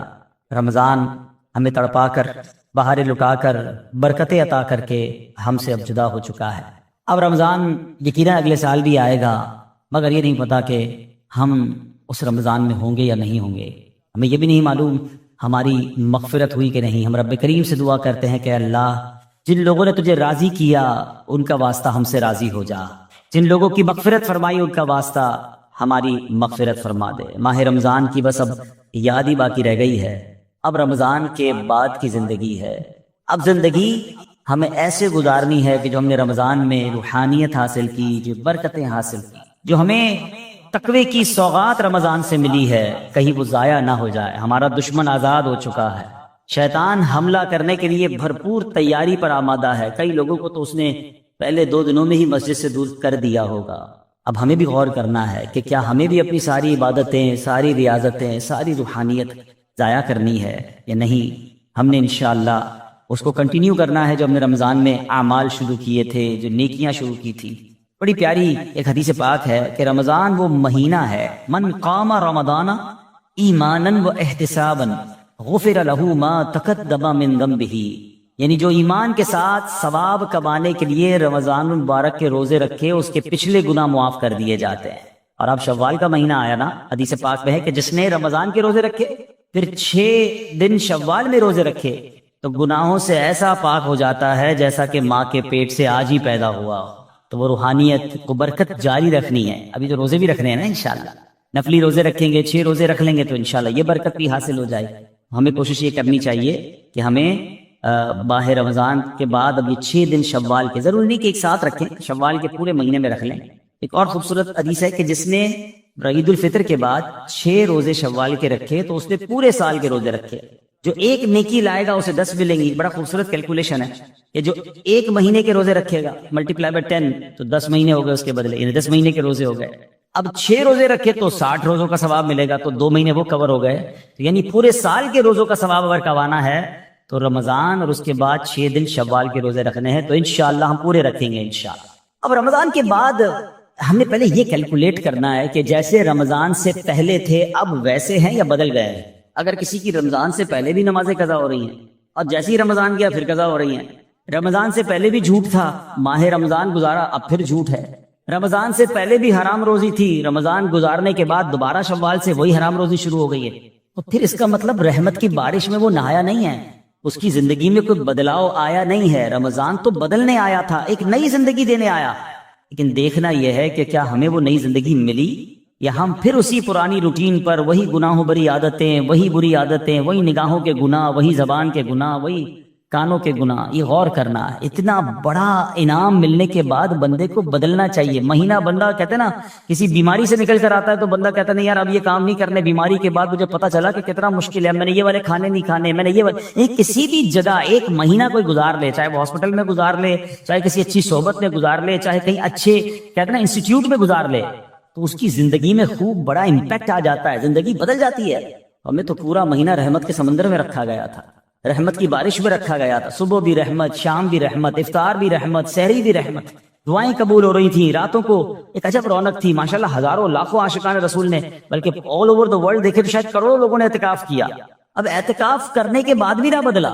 رمضان ہمیں تڑپا کر، بہاریں لٹا کر، برکتیں عطا کر کے ہم سے اب جدا ہو چکا ہے۔ اب رمضان یقیناً اگلے سال بھی آئے گا، مگر یہ نہیں پتا کہ ہم اس رمضان میں ہوں گے یا نہیں ہوں گے۔ ہمیں یہ بھی نہیں معلوم ہماری مغفرت ہوئی کہ نہیں۔ ہم رب کریم سے دعا کرتے ہیں کہ اللہ، جن لوگوں نے تجھے راضی کیا ان کا واسطہ ہم سے راضی ہو جا، جن لوگوں کی مغفرت فرمائی ان کا واسطہ ہماری مغفرت فرما دے۔ ماہ رمضان کی بس اب یاد ہی باقی رہ گئی ہے، اب رمضان کے بعد کی زندگی ہے۔ اب زندگی ہمیں ایسے گزارنی ہے کہ جو ہم نے رمضان میں روحانیت حاصل کی، جو برکتیں حاصل کی، جو ہمیں تقوی کی سوغات رمضان سے ملی ہے، کہیں وہ ضائع نہ ہو جائے۔ ہمارا دشمن آزاد ہو چکا ہے، شیطان حملہ کرنے کے لیے بھرپور تیاری پر آمادہ ہے۔ کئی لوگوں کو تو اس نے پہلے 2 دنوں میں ہی مسجد سے دور کر دیا ہوگا۔ اب ہمیں بھی غور کرنا ہے کہ کیا ہمیں بھی اپنی ساری عبادتیں، ساری ریاضتیں، ساری روحانیت ضائع کرنی ہے یا نہیں۔ ہم نے انشاءاللہ اس کو کنٹینیو کرنا ہے جو ہم نے رمضان میں اعمال شروع کیے تھے، جو نیکیاں شروع کی تھی۔ بڑی پیاری ایک حدیث پاک ہے کہ رمضان وہ مہینہ ہے، من قام رمضان ایمانا و احتسابا غفر له ما تقدم من ذنبه، یعنی جو ایمان کے ساتھ ثواب کمانے کے لیے رمضان المبارک کے روزے رکھے، اس کے پچھلے گناہ معاف کر دیے جاتے ہیں۔ اور اب شوال کا مہینہ آیا نا، حدیث پاک میں ہے کہ جس نے رمضان کے روزے رکھے پھر 6 دن شوال میں روزے رکھے تو گناہوں سے ایسا پاک ہو جاتا ہے جیسا کہ ماں کے پیٹ سے آج ہی پیدا ہوا۔ تو وہ روحانیت کو برکت جاری رکھنی ہے۔ ابھی جو روزے بھی رکھنے ہیں نا، انشاءاللہ نفلی روزے رکھیں گے، 6 روزے رکھ لیں گے تو انشاءاللہ یہ برکت بھی حاصل ہو جائے۔ ہمیں کوشش یہ کرنی چاہیے کہ ہمیں ماہ رمضان کے بعد اب یہ 6 دن شوال کے، ضروری نہیں کہ ایک ساتھ رکھیں، شوال کے پورے مہینے میں رکھ لیں۔ ایک اور خوبصورت حدیث ہے کہ جس نے عید الفطر کے بعد 6 روزے شوال کے رکھے تو اس نے پورے سال کے روزے رکھے۔ جو ایک نیکی لائے گا اسے 10 ملیں گی۔ بڑا خوبصورت کیلکولیشن ہے کہ جو 1 مہینے کے روزے رکھے گا ملٹیپلائی بائی 10 تو 10 مہینے ہو گئے اس کے بدلے، یعنی 10 مہینے کے روزے ہو گئے۔ اب 6 روزے رکھے تو 60 روزوں کا ثواب ملے گا، تو 2 مہینے وہ کور ہو گئے، یعنی پورے سال کے روزوں کا ثواب اگر کمانا ہے تو رمضان اور اس کے بعد 6 دن شوال کے روزے رکھنے ہیں، تو انشاءاللہ ہم پورے رکھیں گے انشاءاللہ۔ اب رمضان کے بعد ہم نے پہلے یہ کیلکولیٹ کرنا ہے کہ جیسے رمضان سے پہلے تھے اب ویسے ہیں یا بدل گئے ہیں۔ اگر کسی کی رمضان سے پہلے بھی نمازیں قضا ہو رہی ہیں اور جیسے ہی رمضان گیا پھر قضا ہو رہی ہیں، رمضان سے پہلے بھی جھوٹ تھا، ماہ رمضان گزارا اب پھر جھوٹ ہے، رمضان سے پہلے بھی حرام روزی تھی، رمضان گزارنے کے بعد دوبارہ شوال سے وہی حرام روزی شروع ہو گئی ہے، تو پھر اس کا مطلب رحمت کی بارش میں وہ نہایا نہیں ہے، اس کی زندگی میں کوئی بدلاؤ آیا نہیں ہے۔ رمضان تو بدلنے آیا تھا، ایک نئی زندگی دینے آیا، لیکن دیکھنا یہ ہے کہ کیا ہمیں وہ نئی زندگی ملی یا ہم پھر اسی پرانی روٹین پر، وہی گناہوں بری عادتیں، وہی بری عادتیں، وہی نگاہوں کے گناہ، وہی زبان کے گناہ، وہی کانوں کے گناہ۔ یہ غور کرنا ہے، اتنا بڑا انعام ملنے کے بعد بندے کو بدلنا چاہیے۔ مہینہ بندہ کہتے ہیں نا، کسی بیماری سے نکل کر آتا ہے تو بندہ کہتا نہیں یار اب یہ کام نہیں کرنے، بیماری کے بعد مجھے پتا چلا کہ کتنا مشکل ہے، میں نے یہ والے کھانے نہیں کھانے، میں نے یہ والے، کسی بھی جگہ 1 مہینہ کوئی گزار لے، چاہے وہ ہاسپٹل میں گزار لے، چاہے کسی اچھی صحبت میں گزار لے، چاہے کہیں اچھے کہتے ہیں نا انسٹیٹیوٹ میں گزار لے، تو اس کی زندگی میں خوب بڑا امپیکٹ آ جاتا ہے، زندگی بدل جاتی ہے۔ ہمیں تو پورا مہینہ رحمت کے سمندر میں رکھا گیا تھا، رحمت کی بارش میں رکھا گیا تھا، صبح بھی رحمت، شام بھی رحمت، افطار بھی رحمت، سحری بھی رحمت، دعائیں قبول ہو رہی تھیں، راتوں کو ایک عجب رونق تھی، ماشاءاللہ ہزاروں لاکھوں عاشقان رسول نے، بلکہ آل اوور دا ورلڈ دیکھے تو شاید کروڑوں لوگوں نے اعتکاف کیا۔ اب اعتکاف کرنے کے بعد بھی نہ بدلا،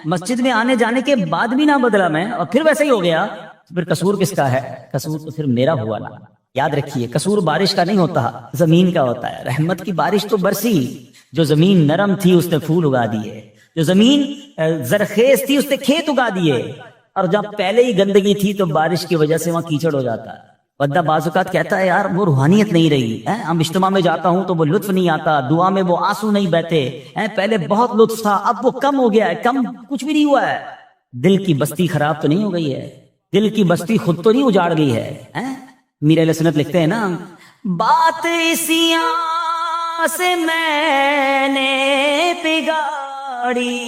مسجد میں آنے جانے کے بعد بھی نہ بدلا میں اور پھر ویسے ہی ہو گیا، پھر قصور کس کا ہے؟ قصور تو پھر میرا ہوا نا۔ یاد رکھیے قصور بارش کا نہیں ہوتا، زمین کا ہوتا ہے۔ رحمت کی بارش تو برسی، جو زمین نرم تھی اس نے پھول اگا دیے، جو زمین زرخیز تھی اس نے کھیت اگا دیے، اور جب پہلے ہی گندگی تھی تو بارش کی وجہ سے وہاں کیچڑ ہو جاتا ہے۔ بندہ بعض اوقات کہتا ہے یار وہ روحانیت نہیں رہی ہے، ہم اجتماع میں جاتا ہوں تو وہ لطف نہیں آتا، دعا میں وہ آنسو نہیں بہتے، پہلے بہت لطف تھا اب وہ کم ہو گیا ہے۔ کم کچھ بھی نہیں ہوا ہے، دل کی بستی خراب تو نہیں ہو گئی ہے، دل کی بستی خود تو نہیں اجاڑ گئی ہے۔ میر اہل سنت لکھتے ہیں نا، بات اسیاں سے میں نے بگاڑی،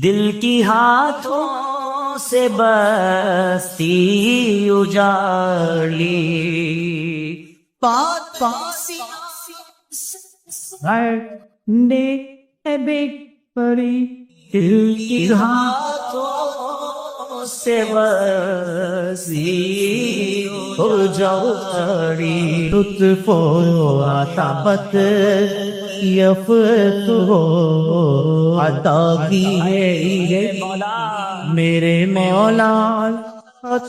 دل کی ہاتھوں سے بستی اجاڑی، بات نے بگاڑی، دل کی ہاتھوں سے بستی اجاڑی، لطف و عطابت یفت و عطا کی ہے میرے مولا،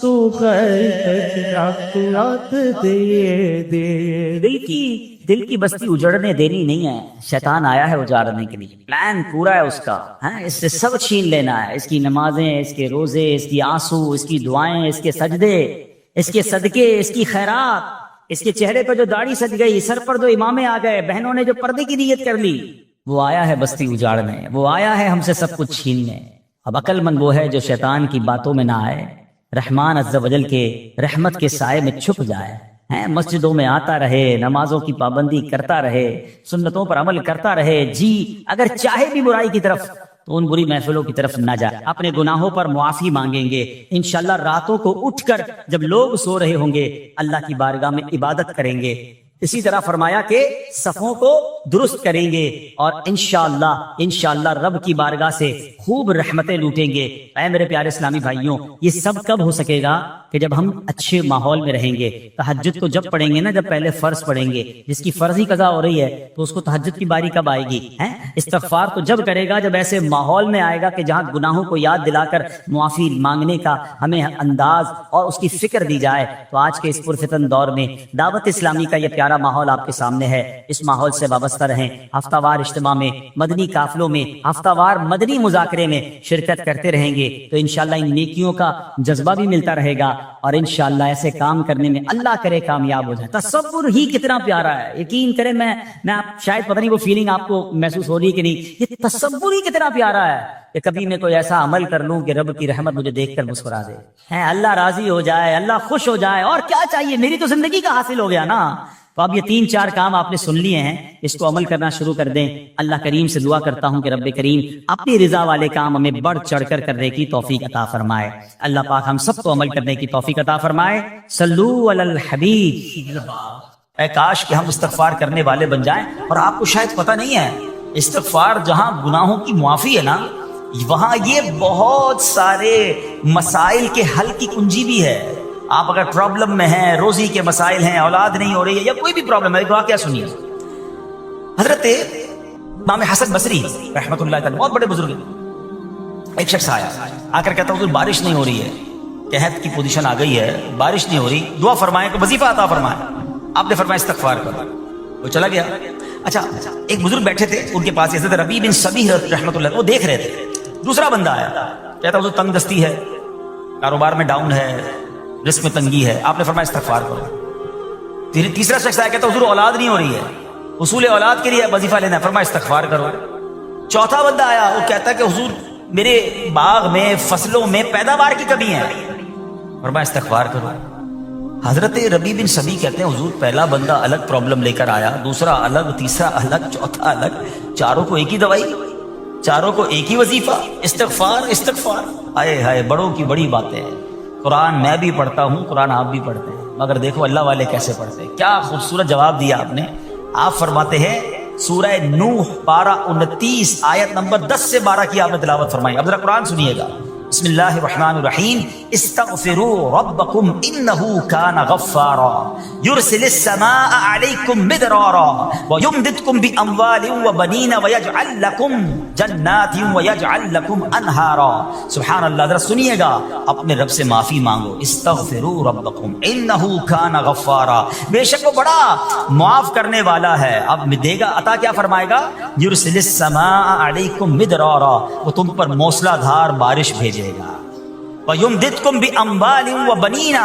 تو خیرات دے۔ دل کی بستی اجڑنے دینی نہیں ہے، شیطان آیا ہے اجاڑنے کے لیے، پلان پورا ہے اس کا، اس سے سب چھین لینا ہے، اس کی نمازیں، اس کے روزے، اس کی آنسو، اس کی دعائیں، اس کے سجدے، اس کے صدقے، اس کی خیرات، اس کے چہرے پہ جو داڑھی سج گئی، سر پر جو امامے آ گئے، بہنوں نے جو پردے کی نیت کر لی، وہ آیا ہے بستی اجاڑنے، وہ آیا ہے ہم سے سب کچھ چھیننے۔ اب عقل مند وہ ہے جو شیطان کی باتوں میں نہ آئے، رحمان عز و جل کے رحمت کے سائے میں چھپ جائے، مسجدوں میں آتا رہے، نمازوں کی پابندی کرتا رہے، سنتوں پر عمل کرتا رہے، جی اگر چاہے بھی برائی کی طرف تو ان بری محفلوں کی طرف نہ جائے، اپنے گناہوں پر معافی مانگیں گے، انشاءاللہ راتوں کو اٹھ کر جب لوگ سو رہے ہوں گے اللہ کی بارگاہ میں عبادت کریں گے۔ اسی طرح فرمایا کہ صفوں کو درست کریں گے اور انشاءاللہ رب کی بارگاہ سے خوب رحمتیں لوٹیں گے۔ اے میرے پیارے اسلامی بھائیوں، یہ سب کب ہو سکے گا؟ کہ جب ہم اچھے ماحول میں رہیں گے۔ تہجد کو جب پڑھیں گے نا، جب پہلے فرض پڑھیں گے، جس کی فرض ہی قضا ہو رہی ہے تو اس کو تہجد کی باری کب آئے گی؟ استغفار تو جب کرے گا جب ایسے ماحول میں آئے گا کہ جہاں گناہوں کو یاد دلا کر معافی مانگنے کا ہمیں انداز اور اس کی فکر دی جائے۔ تو آج کے اس پرفتن دور میں دعوت اسلامی کا یہ پیارا ماحول آپ کے سامنے ہے، اس ماحول سے وابستہ رہیں، ہفتہ وار اجتماع میں، مدنی قافلوں میں، ہفتہ وار مدنی مذاکرے میں شرکت کرتے رہیں گے تو انشاءاللہ ان نیکیوں کا جذبہ بھی ملتا رہے گا اور انشاءاللہ ایسے کام کرنے میں اللہ کرے کامیاب ہو جائے۔ تصور ہی کتنا پیارا ہے، یقین کریں، میں شاید پتہ نہیں وہ فیلنگ آپ کو محسوس ہو رہی ہے کہ نہیں، یہ تصور ہی کتنا پیارا ہے کہ کبھی میں کوئی ایسا عمل کر لوں کہ رب کی رحمت مجھے دیکھ کر مسکرا دے، اللہ راضی ہو جائے، اللہ خوش ہو جائے، اور کیا چاہیے، میری تو زندگی کا حاصل ہو گیا نا۔ تو اب یہ 3-4 کام آپ نے سن لیے ہیں، اس کو عمل کرنا شروع کر دیں۔ اللہ کریم سے دعا کرتا ہوں کہ رب کریم اپنی رضا والے کام ہمیں بڑھ چڑھ کر کرنے کی توفیق عطا فرمائے۔ اللہ پاک ہم سب کو عمل کرنے کی توفیق عطا فرمائے۔ صلو علی الحبیب۔ اے کاش کہ ہم استغفار کرنے والے بن جائیں، اور آپ کو شاید پتہ نہیں ہے، استغفار جہاں گناہوں کی معافی ہے نا، وہاں یہ بہت سارے مسائل کے حل کی کنجی بھی ہے۔ آپ اگر پرابلم میں ہیں، روزی کے مسائل ہیں، اولاد نہیں ہو رہی ہے، یا کوئی بھی پرابلم ہے، دعا کیا سنیے۔ حضرت امام حسن بصری رحمۃ اللہ تعالی، بہت بڑے بزرگ ہیں، ایک شخص آیا آ کر کہتا حضور بارش نہیں ہو رہی ہے، قحط کی پوزیشن آ گئی ہے، بارش نہیں ہو رہی، دعا فرمائیں کہ وظیفہ عطا فرمائیں۔ آپ نے فرمایا استغفار کرو، وہ چلا گیا۔ اچھا، ایک بزرگ بیٹھے تھے، ان کے پاس حضرت ربیع بن صبیح رحمۃ اللہ، وہ دیکھ رہے تھے۔ دوسرا بندہ آیا، کہتا حضور تنگ دستی ہے، کاروبار میں ڈاؤن ہے، رزق میں تنگی ہے۔ آپ نے فرمایا استغفار کرو۔ تیسرا شخص آیا، کہتا حضور اولاد نہیں ہو رہی ہے، حصول اولاد کے لیے وظیفہ لینا ہے، فرمایا استغفار کرو۔ چوتھا بندہ آیا، وہ کہتا ہے کہ حضور میرے باغ میں، فصلوں میں پیداوار کی کمی ہے، فرمایا استغفار کرو۔ حضرت ربیع بن صبیح کہتے ہیں حضور پہلا بندہ الگ پرابلم لے کر آیا، دوسرا الگ، تیسرا الگ، چوتھا الگ، چاروں کو ایک ہی دوائی، چاروں کو ایک ہی وظیفہ، استغفار استغفار۔ آئے ہائے، بڑوں کی بڑی باتیں ہیں۔ قرآن میں بھی پڑھتا ہوں، قرآن آپ بھی پڑھتے ہیں، مگر دیکھو اللہ والے کیسے پڑھتے ہیں۔ کیا خوبصورت جواب دیا آپ نے۔ آپ فرماتے ہیں سورہ نوح پارہ 29 آیت نمبر 10 سے 12 کی آپ نے تلاوت فرمائی۔ اب ذرا قرآن سنیے گا۔ بسم اللہ الرحمن الرحیم استغفروا ربکم انہ کان غفارا یرسل السماء علیکم مدرارا ویمددکم باموال وبنین ویجعل لکم جنات ویجعل لکم انہارا. سبحان اللہ. ذرا سنیے گا, اپنے رب سے معافی مانگو. استغفروا ربکم انہ کان غفارا, بے شک وہ بڑا معاف کرنے والا ہے. اب دے گا عطا, کیا فرمائے گا؟ یرسل السماء علیکم مدرارا, وہ تم پر موسلا دھار بارش بھیجے گا. وَيُمْدِدْكُمْ بِأَمْوَالٍ وَبَنِينَ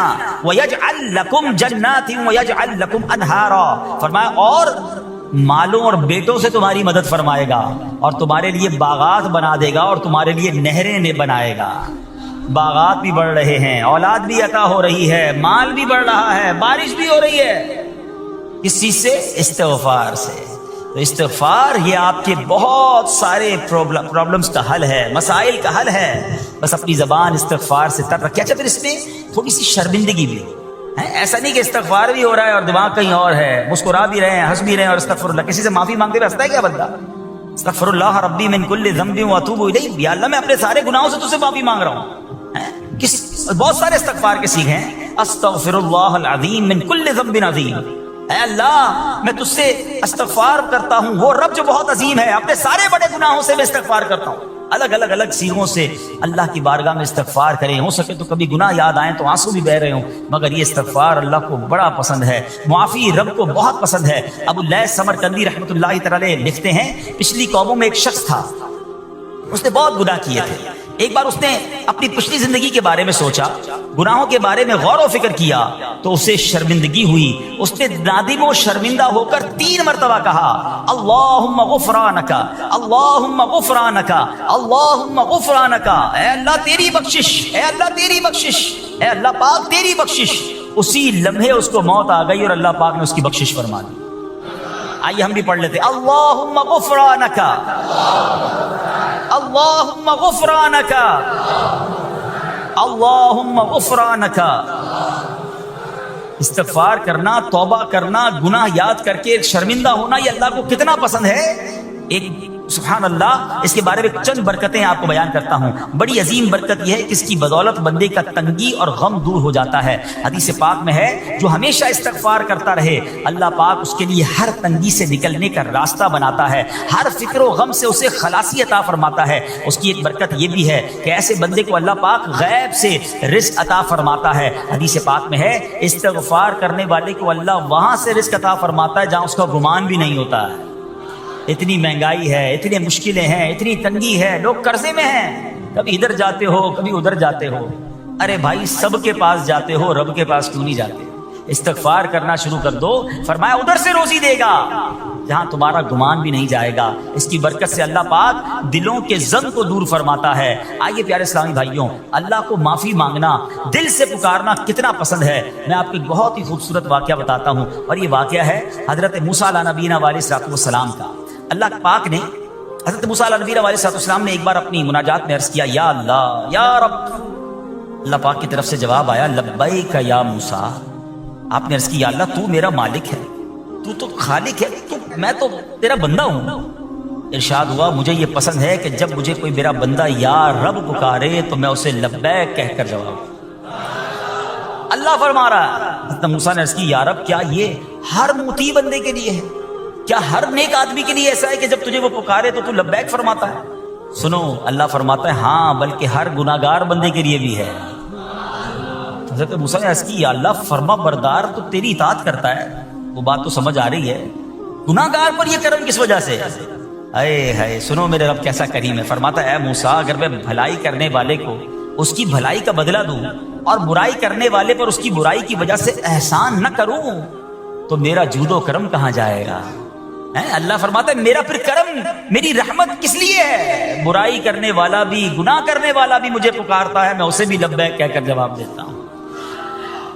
وَيَجْعَلْ لَكُمْ جَنَّاتٍ وَيَجْعَلْ لَكُمْ أَنْهَارًا. فرمایا اور مالوں اور بیٹوں سے تمہاری مدد فرمائے گا, اور تمہارے لیے باغات بنا دے گا, اور تمہارے لیے نہریں بنائے گا. باغات بھی بڑھ رہے ہیں, اولاد بھی عطا ہو رہی ہے, مال بھی بڑھ رہا ہے, بارش بھی ہو رہی ہے. کس چیز سے؟ استغفار سے. تو استغفار یہ آپ کے بہت سارے پرابلمز کا حل ہے, مسائل کا حل ہے. بس اپنی زبان استغفار سے تر رکھے. اچھا, پھر اس میں تھوڑی سی شرمندگی بھی ہے. ایسا نہیں کہ استغفار بھی ہو رہا ہے اور دماغ کہیں اور ہے, مسکرا بھی رہے ہیں, ہنس بھی رہے ہیں, اور استغفر اللہ, کسی سے معافی مانگتے ہوئے ہنستا ہے کیا بندہ؟ استغفر اللہ ربی من کل ذنب واتوب الیہ. یا اللہ, میں اپنے سارے گناہوں سے تجھ سے معافی مانگ رہا ہوں. بہت سارے استغفار کے سیکھے ہیں. استغفر اللہ العظیم من کل ذنب عظیم. اے اللہ, میں تجھ سے استغفار کرتا ہوں, وہ رب جو بہت عظیم ہے, اپنے سارے بڑے گناہوں سے میں استغفار کرتا ہوں. الگ الگ سیغوں سے اللہ کی بارگاہ میں استغفار کریں. ہو سکے تو کبھی گناہ یاد آئیں تو آنسو بھی بہ رہے ہوں, مگر یہ استغفار اللہ کو بڑا پسند ہے, معافی رب کو بہت پسند ہے. ابو اللیث سمرقندی رحمۃ اللہ تعالی لکھتے ہیں, پچھلی قوموں میں ایک شخص تھا, اس نے بہت گناہ کیے تھے. ایک بار اس نے اپنی پچھلی زندگی کے بارے میں سوچا, گناہوں کے بارے میں غور و فکر کیا, تو اسے شرمندگی ہوئی. اس نے نادم و شرمندہ ہو کر 3 مرتبہ کہا اللہم غفرانک, اللہم غفرانک, اللہم غفرانک. اے اللہ تیری بخشش, اے اللہ تیری بخشش, اے اللہ پاک تیری بخشش. اسی لمحے اس کو موت آ گئی اور اللہ پاک نے اس کی بخشش فرما دی. آئیے ہم بھی پڑھ لیتے, اللہم غفرانک, اللہم غفرانک, اللہم غفرانک. استغفار کرنا, توبہ کرنا, گناہ یاد کر کے شرمندہ ہونا, یہ اللہ کو کتنا پسند ہے. ایک سبحان اللہ, اس کے بارے میں چند برکتیں آپ کو بیان کرتا ہوں. بڑی عظیم برکت یہ ہے کہ اس کی بدولت بندے کا تنگی اور غم دور ہو جاتا ہے. حدیث پاک میں ہے, جو ہمیشہ استغفار کرتا رہے اللہ پاک اس کے لیے ہر تنگی سے نکلنے کا راستہ بناتا ہے, ہر فکر و غم سے اسے خلاصی عطا فرماتا ہے. اس کی ایک برکت یہ بھی ہے کہ ایسے بندے کو اللہ پاک غیب سے رزق عطا فرماتا ہے. حدیث پاک میں ہے, استغفار کرنے والے کو اللہ وہاں سے رزق عطا فرماتا ہے جہاں اس کا گمان بھی نہیں ہوتا ہے. اتنی مہنگائی ہے, اتنی مشکلیں ہیں, اتنی تنگی ہے, لوگ قرضے میں ہیں, کبھی ادھر جاتے ہو کبھی ادھر جاتے ہو. ارے بھائی, سب کے پاس جاتے ہو, رب کے پاس کیوں نہیں جاتے؟ استغفار کرنا شروع کر دو, فرمایا ادھر سے روزی دے گا جہاں تمہارا گمان بھی نہیں جائے گا. اس کی برکت سے اللہ پاک دلوں کے زن کو دور فرماتا ہے. آئیے پیارے اسلامی بھائیوں, اللہ کو معافی مانگنا, دل سے پکارنا کتنا پسند ہے. میں آپ کو ایک بہت ہی خوبصورت واقعہ بتاتا ہوں, اور یہ واقعہ ہے حضرت موسیٰ علیہ نبینا علیہ السلام کا. اللہ پاک نے حضرت موسیٰ علیہ نبینا علیہ السلام نے ایک بار اپنی مناجات میں عرض کیا, یا اللہ یا رب. اللہ پاک کی طرف سے جواب آیا, لبیک یا موسیٰ. آپ نے عرض کی, یا اللہ تو میرا مالک ہے, تو خالق ہے, میں تو تیرا بندہ ہوں. ارشاد ہوا, مجھے یہ پسند ہے کہ جب مجھے کوئی میرا بندہ یا رب پکارے تو میں اسے لبیک کہہ کر جواب. اللہ فرما رہا ہے, حضرت موسیٰ نے عرض کی, یا رب کیا یہ ہر مطیع بندے کے لیے ہے؟ کیا ہر نیک آدمی کے لیے ایسا ہے کہ جب تجھے وہ پکارے تو تو لبیک فرماتا ہے؟ سنو, اللہ فرماتا ہے, ہاں بلکہ ہر گناہگار بندے کے لیے بھی ہے. حضرت موسیٰ نے عرض کی, یا اللہ فرما بردار تو تیری اطاعت کرتا ہے, وہ بات تو سمجھ آ رہی ہے, گناہگار پر یہ کرم کس وجہ سے؟ اے ہے, سنو میرے رب کیسا کریم ہے. فرماتا ہے, اے موسیٰ اگر میں بھلائی کرنے والے کو اس کی بھلائی کا بدلہ دوں اور برائی کرنے والے پر اس کی برائی کی وجہ سے احسان نہ کروں تو میرا جود و کرم کہاں جائے گا؟ اللہ فرماتا ہے, میرا پھر کرم, میری رحمت کس لیے ہے؟ برائی کرنے والا بھی, گناہ کرنے والا بھی مجھے پکارتا ہے, میں اسے بھی لبیک کہہ کر جواب دیتا ہوں.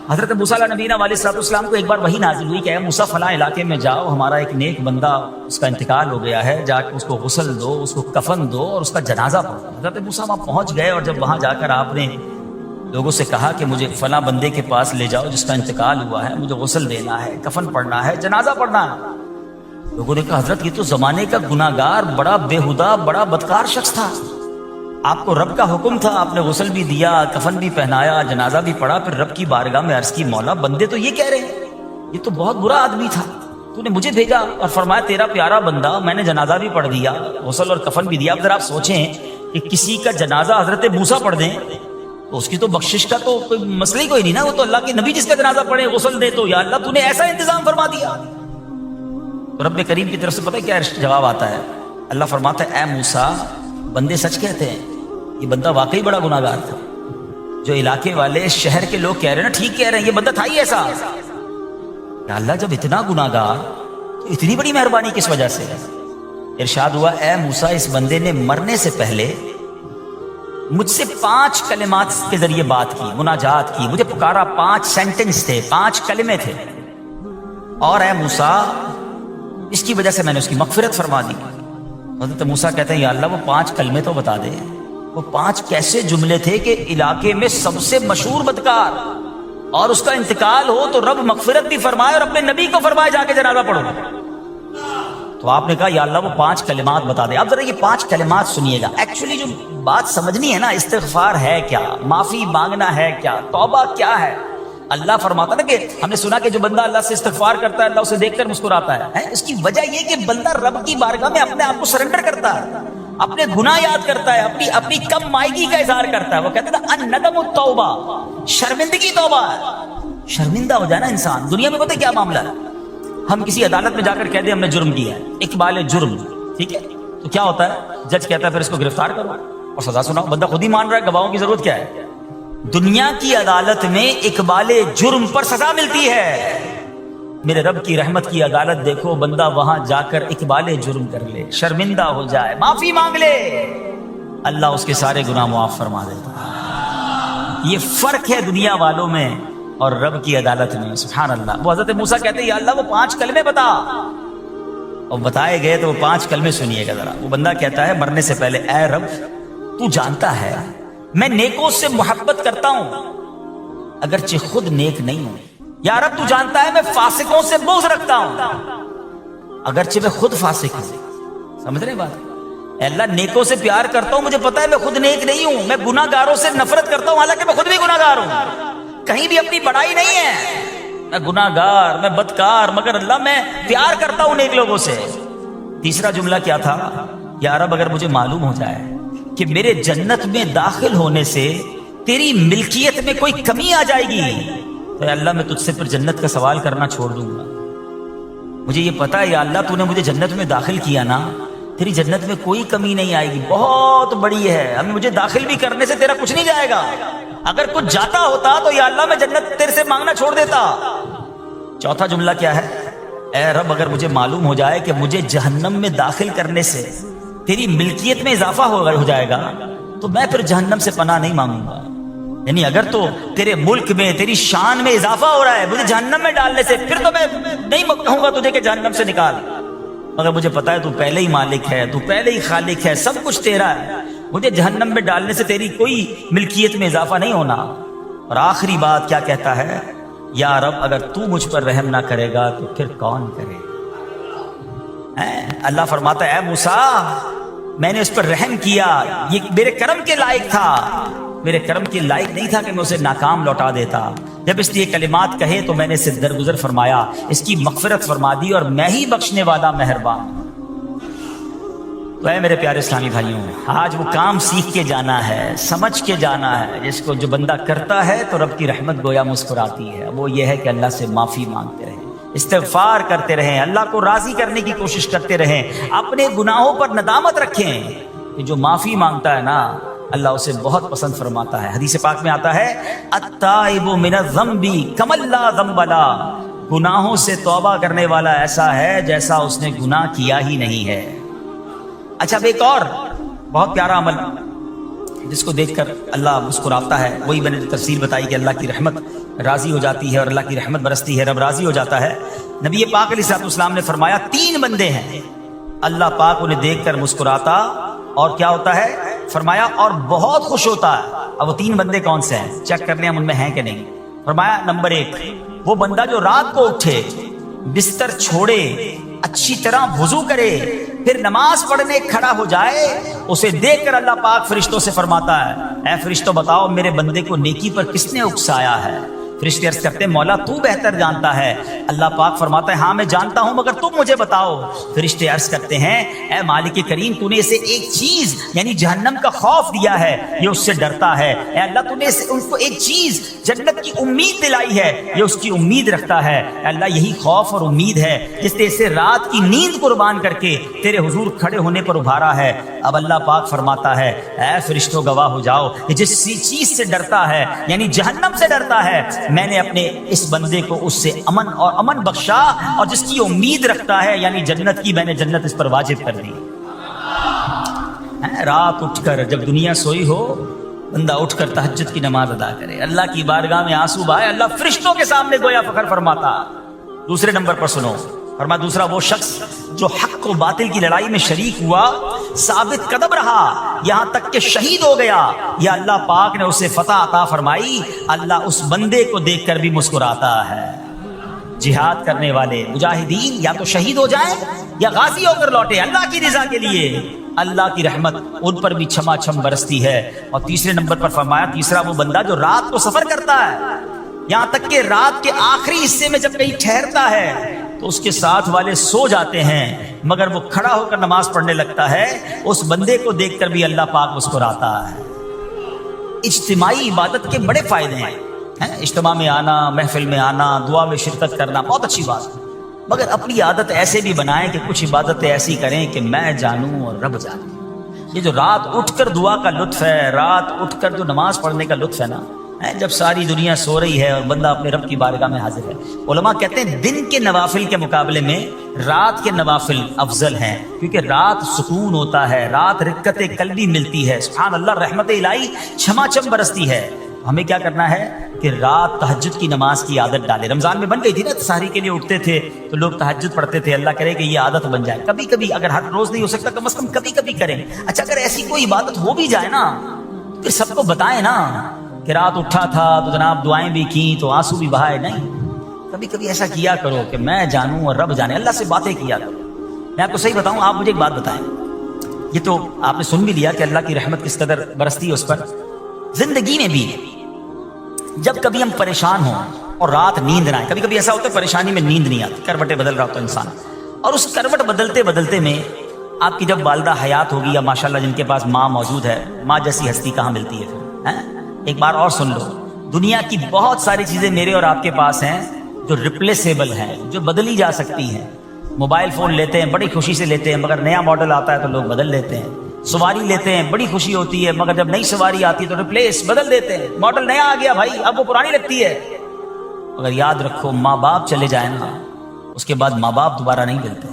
حضرت موسیٰ علیہ نبینا علیہ السلام کو ایک بار وحی نازل ہوئی کہ اے موسیٰ فلاں علاقے میں جاؤ, ہمارا ایک نیک بندہ اس کا انتقال ہو گیا ہے, جا کے اس کو غسل دو, اس کو کفن دو اور اس کا جنازہ پڑھو. حضرت موسیٰ وہاں پہنچ گئے, اور جب وہاں جا کر آپ نے لوگوں سے کہا کہ مجھے فلاں بندے کے پاس لے جاؤ جس کا انتقال ہوا ہے, مجھے غسل دینا ہے, کفن پڑھنا ہے, جنازہ پڑھنا ہے. لوگوں نے کہا, حضرت یہ تو زمانے کا گناہگار, بڑا بےہودہ, بڑا بدکار شخص تھا, آپ کو رب کا حکم تھا, آپ نے غسل بھی دیا, کفن بھی پہنایا, جنازہ بھی پڑھا, پھر رب کی بارگاہ میں عرض کی مولا بندے تو یہ کہہ رہے ہیں یہ تو بہت برا آدمی تھا, تو نے مجھے بھیجا اور فرمایا تیرا پیارا بندہ, میں نے جنازہ بھی پڑھ دیا, غسل اور کفن بھی دیا. اب ذرا آپ سوچیں کہ کسی کا جنازہ حضرت موسیٰ پڑھ دیں تو اس کی تو بخشش کا تو کوئی مسئلہ ہی کوئی نہیں نا, وہ تو اللہ کے نبی جس کا جنازہ پڑھے غسل دے تو یا اللہ تو نے ایسا انتظام فرما دیا. تو رب کریم کی طرف سے پتہ کیا جواب آتا ہے, اللہ فرماتا ہے اے موسیٰ بندے سچ کہتے ہیں, یہ بندہ واقعی بڑا گناہگار تھا. جو علاقے والے شہر کے لوگ کہہ رہے ہیں نا ٹھیک کہہ رہے ہیں, یہ بندہ تھا ہی ایسا. یا اللہ جب اتنا گناہگار تو اتنی بڑی مہربانی کس وجہ سے؟ ارشاد ہوا اے موسیٰ اس بندے نے مرنے سے پہلے مجھ سے 5 کلمات کے ذریعے بات کی, مناجات کی, مجھے پکارا, 5 سینٹنس تھے, 5 کلمے تھے, اور اے موسیٰ اس کی وجہ سے میں نے اس کی مغفرت فرما دی. حضرت موسیٰ کہتے ہیں یا اللہ وہ 5 کلمے تو بتا دے, وہ 5 کیسے جملے تھے کہ علاقے میں سب سے مشہور بدکار اور اس کا انتقال ہو تو رب مغفرت بھی فرمائے اور اپنے نبی کو فرمائے جا کے جنازہ پڑھو. تو آپ نے کہا یا اللہ وہ 5 کلمات بتا دے. اب ذرا یہ 5 کلمات سنیے گا, ایکچولی جو بات سمجھنی ہے نا, استغفار ہے کیا, معافی مانگنا ہے کیا, توبہ کیا ہے. اللہ فرماتا نا کہ ہم نے سنا کہ جو بندہ اللہ سے استغفار کرتا ہے اللہ اسے دیکھ کر مسکراتا ہے. اس کی وجہ یہ کہ بندہ رب کی بارگاہ میں اپنے آپ کو سرنڈر کرتا ہے, اپنے گناہ یاد کرتا ہے, اپنی کم مائگی کا اظہار کرتا ہے. وہ کہتے ہیں الندم التوبہ, شرمندگی توبہ ہے. شرمندہ ہو جائے نا انسان. دنیا میں پتہ کیا معاملہ ہے, ہم کسی عدالت میں جا کر کہہ دیں ہم نے جرم کیا ہے, اقبال جرم, ٹھیک ہے, تو کیا ہوتا ہے, جج کہتا ہے پھر اس کو گرفتار کرو اور سزا سناؤ. بندہ خود ہی مان رہا ہے, گواہوں کی ضرورت کیا ہے. دنیا کی عدالت میں اقبال جرم پر سزا ملتی ہے. میرے رب کی رحمت کی عدالت دیکھو, بندہ وہاں جا کر اقبال جرم کر لے, شرمندہ ہو جائے, معافی مانگ لے, اللہ اس کے سارے گناہ معاف فرما دیتا ہے. یہ فرق ہے دنیا والوں میں اور رب کی عدالت میں. سبحان اللہ. وہ حضرت موسیٰ کہتے ہیں یا اللہ وہ 5 کلمے بتا, اور بتائے گئے تو وہ 5 کلمے سنیے گا ذرا. وہ بندہ کہتا ہے مرنے سے پہلے اے رب تو جانتا ہے میں نیکوں سے محبت کرتا ہوں اگرچہ خود نیک نہیں ہوں. یا رب تو جانتا ہے میں فاسقوں سے بغض رکھتا ہوں اگرچہ میں خود فاسق ہوں. سمجھ رہے بات؟ اے اللہ نیکوں سے پیار کرتا ہوں, مجھے پتا ہے میں خود نیک نہیں ہوں. میں گناہ گاروں سے نفرت کرتا ہوں حالانکہ میں خود بھی گناہ گار ہوں. کہیں بھی اپنی بڑائی نہیں ہے, میں گناہ گار, میں بدکار, مگر اللہ میں پیار کرتا ہوں نیک لوگوں سے. تیسرا جملہ کیا تھا, یا رب اگر مجھے معلوم ہو جائے کہ میرے جنت میں داخل ہونے سے تیری ملکیت میں کوئی کمی آ جائے گی تو اللہ میں تجھ سے پھر جنت کا سوال کرنا چھوڑ دوں گا. مجھے یہ پتا ہے یا اللہ تو نے مجھے جنت میں داخل کیا نا, تیری جنت میں کوئی کمی نہیں آئے گی, بہت بڑی ہے, ہمیں مجھے داخل بھی کرنے سے تیرا کچھ نہیں جائے گا. اگر کچھ جاتا ہوتا تو یا اللہ میں جنت تیرے سے مانگنا چھوڑ دیتا. چوتھا جملہ کیا ہے, اے رب اگر مجھے معلوم ہو جائے کہ مجھے جہنم میں داخل کرنے سے تیری ملکیت میں اضافہ ہو جائے گا تو میں پھر جہنم سے پناہ نہیں مانگوں گا. یعنی اگر تو تیرے ملک میں تیری شان میں اضافہ ہو رہا ہے مجھے جہنم میں ڈالنے سے, پھر تو میں نہیں کہوں گا تجھے کہ جہنم سے نکال. مگر مجھے پتا ہے تو پہلے ہی مالک ہے, تو پہلے ہی خالق ہے, سب کچھ تیرا ہے, مجھے جہنم میں ڈالنے سے تیری کوئی ملکیت میں اضافہ نہیں ہونا. اور آخری بات کیا کہتا ہے, یا رب اگر تو مجھ پر رحم نہ کرے گا تو پھر کون کرے. اللہ فرماتا ہے اے موسیٰ میں نے اس پر رحم کیا, یہ میرے کرم کے لائق تھا, میرے کرم کے لائق نہیں تھا کہ میں اسے ناکام لوٹا دیتا. جب اس لیے کلمات کہے تو میں نے اسے درگزر فرمایا, اس کی مغفرت فرما دی, اور میں ہی بخشنے والا مہربان. تو اے میرے پیارے اسلامی بھائیوں, آج وہ کام سیکھ کے جانا ہے, سمجھ کے جانا ہے, جس کو جو بندہ کرتا ہے تو رب کی رحمت گویا مسکراتی ہے. وہ یہ ہے کہ اللہ سے معافی مانگتے رہیں, استغفار کرتے رہیں, اللہ کو راضی کرنے کی کوشش کرتے رہیں, اپنے گناہوں پر ندامت رکھیں. کہ جو معافی مانگتا ہے نا اللہ اسے بہت پسند فرماتا ہے. حدیث پاک میں آتا ہے التائب من الذنب کمن لا ذنب له, گناہوں سے توبہ کرنے والا ایسا ہے جیسا اس نے گناہ کیا ہی نہیں ہے. اچھا اب ایک اور بہت پیارا عمل جس کو دیکھ کر اللہ مسکراتا ہے, وہی میں نے تفصیل بتائی کہ اللہ کی رحمت راضی ہو جاتی ہے اور اللہ کی رحمت برستی ہے, رب راضی ہو جاتا ہے. نبی پاک علیہ الصلوۃ والسلام نے فرمایا 3 بندے ہیں اللہ پاک انہیں دیکھ کر مسکراتا اور کیا ہوتا ہے, فرمایا اور بہت خوش ہوتا ہے. اب وہ 3 بندے کون سے ہیں, چیک کر لیں ہم ان میں ہیں کہ نہیں. فرمایا نمبر 1 وہ بندہ جو رات کو اٹھے, بستر چھوڑے, اچھی طرح وضو کرے, پھر نماز پڑھنے کھڑا ہو جائے، اسے دیکھ کر اللہ پاک فرشتوں سے فرماتا ہے اے فرشتوں بتاؤ میرے بندے کو نیکی پر کس نے اکسایا ہے؟ فرشتے عرض کرتے ہیں مولا تو بہتر جانتا ہے۔ اللہ پاک فرماتا ہے ہاں میں جانتا ہوں مگر تم مجھے بتاؤ۔ فرشتے عرض کرتے ہیں اے مالک کریم تو نے اسے ایک چیز یعنی جہنم کا خوف دیا ہے، یہ اس سے ڈرتا ہے۔ اے اللہ تو نے ان کو ایک چیز جنت کی امید دلائی ہے، یہ اس کی امید رکھتا ہے۔ اے اللہ یہی خوف اور امید ہے جس نے اسے رات کی نیند قربان کر کے تیرے حضور کھڑے ہونے پر ابھارا ہے۔ اب اللہ پاک فرماتا ہے اے فرشتوں گواہ ہو جاؤ، جس چیز سے ڈرتا ہے یعنی جہنم سے ڈرتا ہے، میں نے اپنے اس بندے کو اس سے امن بخشا، اور جس کی امید رکھتا ہے یعنی جنت کی، میں نے جنت اس پر واجب کر دی۔ رات اٹھ کر جب دنیا سوئی ہو بندہ اٹھ کر تہجد کی نماز ادا کرے، اللہ کی بارگاہ میں آنسو بہائے، اللہ فرشتوں کے سامنے گویا فخر فرماتا۔ دوسرے نمبر پر سنو، فرمایا دوسرا وہ شخص جو حق و باطل کی لڑائی میں شریک ہوا، ثابت قدم رہا یہاں تک کہ شہید ہو گیا، یا اللہ پاک نے اسے فتح عطا فرمائی، اللہ اس بندے کو دیکھ کر بھی مسکراتا ہے۔ جہاد کرنے والے مجاہدین یا تو شہید ہو جائیں یا غازی ہو کر لوٹے اللہ کی رضا کے لیے، اللہ کی رحمت ان پر بھی چھما چھم برستی ہے۔ اور تیسرے نمبر پر فرمایا تیسرا وہ بندہ جو رات کو سفر کرتا ہے، یہاں تک کہ رات کے آخری حصے میں جب کہیں ٹھہرتا ہے تو اس کے ساتھ والے سو جاتے ہیں مگر وہ کھڑا ہو کر نماز پڑھنے لگتا ہے، اس بندے کو دیکھ کر بھی اللہ پاک مسکراتا ہے۔ اجتماعی عبادت کے بڑے فائدے ہیں، اجتماع میں آنا، محفل میں آنا، دعا میں شرکت کرنا بہت اچھی بات ہے، مگر اپنی عادت ایسے بھی بنائیں کہ کچھ عبادتیں ایسی کریں کہ میں جانوں اور رب جانے۔ یہ جو رات اٹھ کر دعا کا لطف ہے، رات اٹھ کر جو نماز پڑھنے کا لطف ہے نا، جب ساری دنیا سو رہی ہے اور بندہ اپنے رب کی بارگاہ میں حاضر ہے۔ علماء کہتے ہیں دن کے نوافل کے مقابلے میں رات کے نوافل افضل ہیں، کیونکہ رات سکون ہوتا ہے، رات رقت قلبی ملتی ہے، سبحان اللہ، رحمت الہی چھما چھم برستی ہے۔ ہمیں کیا کرنا ہے کہ رات تہجد کی نماز کی عادت ڈالے۔ رمضان میں بن گئی تھی نا، سحری کے لیے اٹھتے تھے تو لوگ تہجد پڑھتے تھے، اللہ کرے کہ یہ عادت بن جائے، کبھی کبھی، اگر ہر روز نہیں ہو سکتا کم از کم کبھی کبھی کریں۔ اچھا اگر ایسی کوئی عبادت ہو بھی جائے نا پھر سب کو بتائیں نا کہ رات اٹھا تھا تو جناب دعائیں بھی کی تو آنسو بھی بہائے، نہیں، کبھی کبھی ایسا کیا کرو کہ میں جانوں اور رب جانے، اللہ سے باتیں کیا کرو۔ میں آپ کو صحیح بتاؤں، آپ مجھے ایک بات بتائیں، یہ تو آپ نے سن بھی لیا کہ اللہ کی رحمت کس قدر برستی ہے اس پر، زندگی میں بھی جب کبھی ہم پریشان ہوں اور رات نیند نہ آئے، کبھی کبھی ایسا ہوتا ہے پریشانی میں نیند نہیں آتی، کروٹیں بدل رہا ہوتا ہے انسان، اور اس کروٹ بدلتے بدلتے میں آپ کی جب والدہ حیات ہوگی یا ماشاءاللہ جن کے پاس ماں موجود ہے، ماں جیسی ہستی کہاں ملتی ہے پھر۔ ایک بار اور سن لو، دنیا کی بہت ساری چیزیں میرے اور آپ کے پاس ہیں جو ریپلیسیبل ہیں، جو بدلی جا سکتی ہیں۔ موبائل فون لیتے ہیں بڑی خوشی سے لیتے ہیں، مگر نیا ماڈل آتا ہے تو لوگ بدل لیتے ہیں۔ سواری لیتے ہیں بڑی خوشی ہوتی ہے، مگر جب نئی سواری آتی ہے تو ریپلیس بدل دیتے ہیں، ماڈل نیا آ گیا بھائی اب وہ پرانی لگتی ہے۔ مگر یاد رکھو ماں باپ چلے جائیں نا اس کے بعد ماں باپ دوبارہ نہیں ملتے،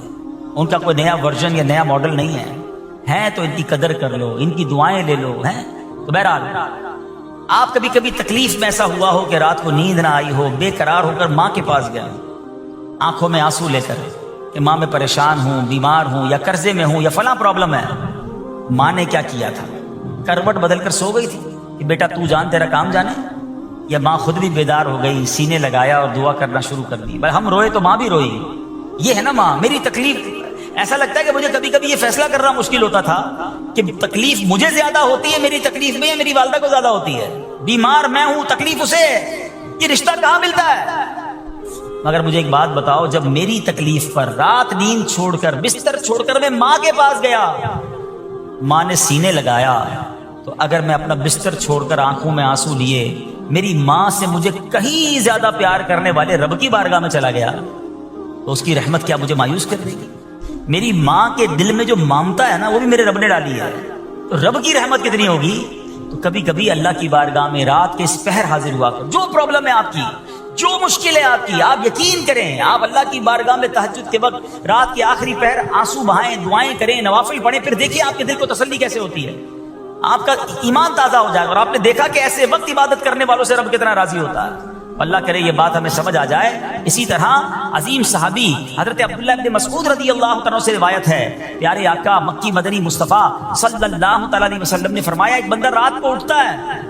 ان کا کوئی نیا ورژن یا نیا ماڈل نہیں ہے تو ان کی قدر کر لو، ان کی دعائیں لے لو۔ تو بہرحال آپ کبھی کبھی تکلیف میں ایسا ہوا ہو کہ رات کو نیند نہ آئی ہو، بے قرار ہو کر ماں کے پاس گیا، آنکھوں میں آنسو لے کر کہ ماں میں پریشان ہوں، بیمار ہوں، یا قرضے میں ہوں، یا فلاں پرابلم ہے۔ ماں نے کیا کیا تھا؟ کروٹ بدل کر سو گئی تھی کہ بیٹا تو جان تیرا کام جانے، یا ماں خود بھی بیدار ہو گئی، سینے لگایا اور دعا کرنا شروع کر دی؟ ہم روئے تو ماں بھی روئی، یہ ہے نا ماں۔ میری تکلیف، ایسا لگتا ہے کہ مجھے کبھی کبھی یہ فیصلہ کرنا مشکل ہوتا تھا کہ تکلیف مجھے زیادہ ہوتی ہے میری تکلیف میں، یا میری والدہ کو زیادہ ہوتی ہے؟ بیمار میں ہوں، تکلیف اسے ہے، یہ رشتہ کہاں ملتا ہے؟ مگر مجھے ایک بات بتاؤ، جب میری تکلیف پر رات نیند چھوڑ کر بستر چھوڑ کر میں ماں کے پاس گیا، ماں نے سینے لگایا، تو اگر میں اپنا بستر چھوڑ کر آنکھوں میں آنسو لیے میری ماں سے مجھے کہیں زیادہ پیار کرنے والے رب کی بارگاہ میں چلا گیا تو اس کی رحمت کیا مجھے مایوس کر دے گی؟ میری ماں کے دل میں جو ممتا ہے نا وہ بھی میرے رب نے ڈالی ہے، تو رب کی رحمت کتنی ہوگی؟ تو کبھی کبھی اللہ کی بارگاہ میں رات کے اس پہر حاضر ہوا کر، جو پرابلم ہے آپ کی، جو مشکل ہے آپ کی، آپ یقین کریں، آپ اللہ کی بارگاہ میں تہجد کے وقت رات کے آخری پہر آنسو بہائیں، دعائیں کریں، نوافل پڑھیں، پھر دیکھیے آپ کے دل کو تسلی کیسے ہوتی ہے، آپ کا ایمان تازہ ہو جائے گا، اور آپ نے دیکھا کہ ایسے وقت عبادت کرنے والوں سے رب کتنا راضی ہوتا ہے۔ اللہ کرے یہ بات ہمیں سمجھ آ جائے۔ اسی طرح عظیم صحابی حضرت عبداللہ ابن مسعود رضی اللہ تعالیٰ سے روایت ہے، پیارے آقا مکی مدنی مصطفیٰ صلی اللہ تعالیٰ علیہ وسلم نے فرمایا، ایک بندہ رات کو اٹھتا ہے،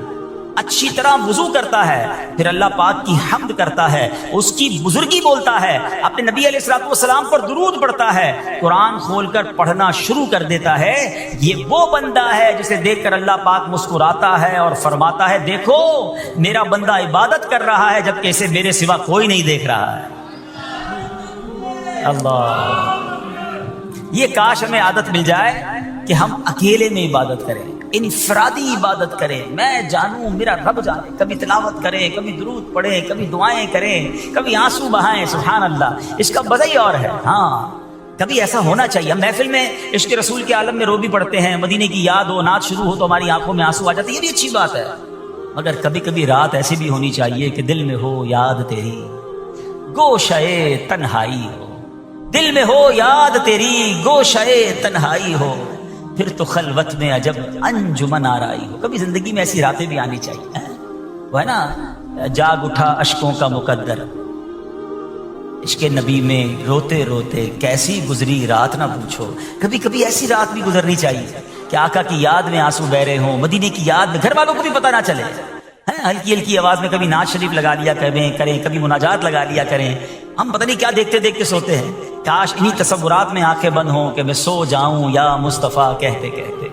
اچھی طرح وضو کرتا ہے، پھر اللہ پاک کی حمد کرتا ہے، اس کی بزرگی بولتا ہے، اپنے نبی علیہ الصلوۃ والسلام پر درود پڑھتا ہے، قرآن کھول کر پڑھنا شروع کر دیتا ہے، یہ وہ بندہ ہے جسے دیکھ کر اللہ پاک مسکراتا ہے اور فرماتا ہے دیکھو میرا بندہ عبادت کر رہا ہے جبکہ اسے میرے سوا کوئی نہیں دیکھ رہا ہے۔ اللہ، یہ کاش ہمیں عادت مل جائے کہ ہم اکیلے میں عبادت کریں، انفرادی عبادت کریں، میں جانوں میرا رب جانے، کبھی تلاوت کریں، کبھی درود پڑھیں، کبھی دعائیں کریں، کبھی آنسو بہائیں، سبحان اللہ، اس کا مزہ ہی اور ہے۔ ہاں کبھی ایسا ہونا چاہیے، ہم محفل میں عشق رسول کے عالم میں رو بھی پڑھتے ہیں، مدینے کی یاد ہو، نعت شروع ہو تو ہماری آنکھوں میں آنسو آ جاتے ہیں، یہ بھی اچھی بات ہے، مگر کبھی کبھی رات ایسی بھی ہونی چاہیے کہ دل میں ہو یاد تیری گوشئے تنہائی ہو، دل میں ہو یاد تیری گوشئے تنہائی ہو، پھر تو خلوت میں عجب انجمن آرائی ہو۔ کبھی زندگی میں ایسی راتیں بھی آنی چاہیے، وہ ہے نا جاگ اٹھا اشکوں کا مقدر، عشق نبی میں روتے روتے کیسی گزری رات نہ پوچھو۔ کبھی کبھی ایسی رات بھی گزرنی چاہیے کہ آقا کی یاد میں آنسو بہ رہے ہوں، مدینے کی یاد میں، گھر والوں کو بھی پتہ نہ چلے، ہلکی ہلکی آواز میں کبھی نعت شریف لگا لیا کریں، کبھی مناجات لگا لیا کریں، ہم پتہ نہیں کیا دیکھتے دیکھتے سوتے ہیں۔ کاش انہی تصورات میں آنکھیں بند ہوں کہ میں سو جاؤں یا مصطفیٰ کہتے کہتے،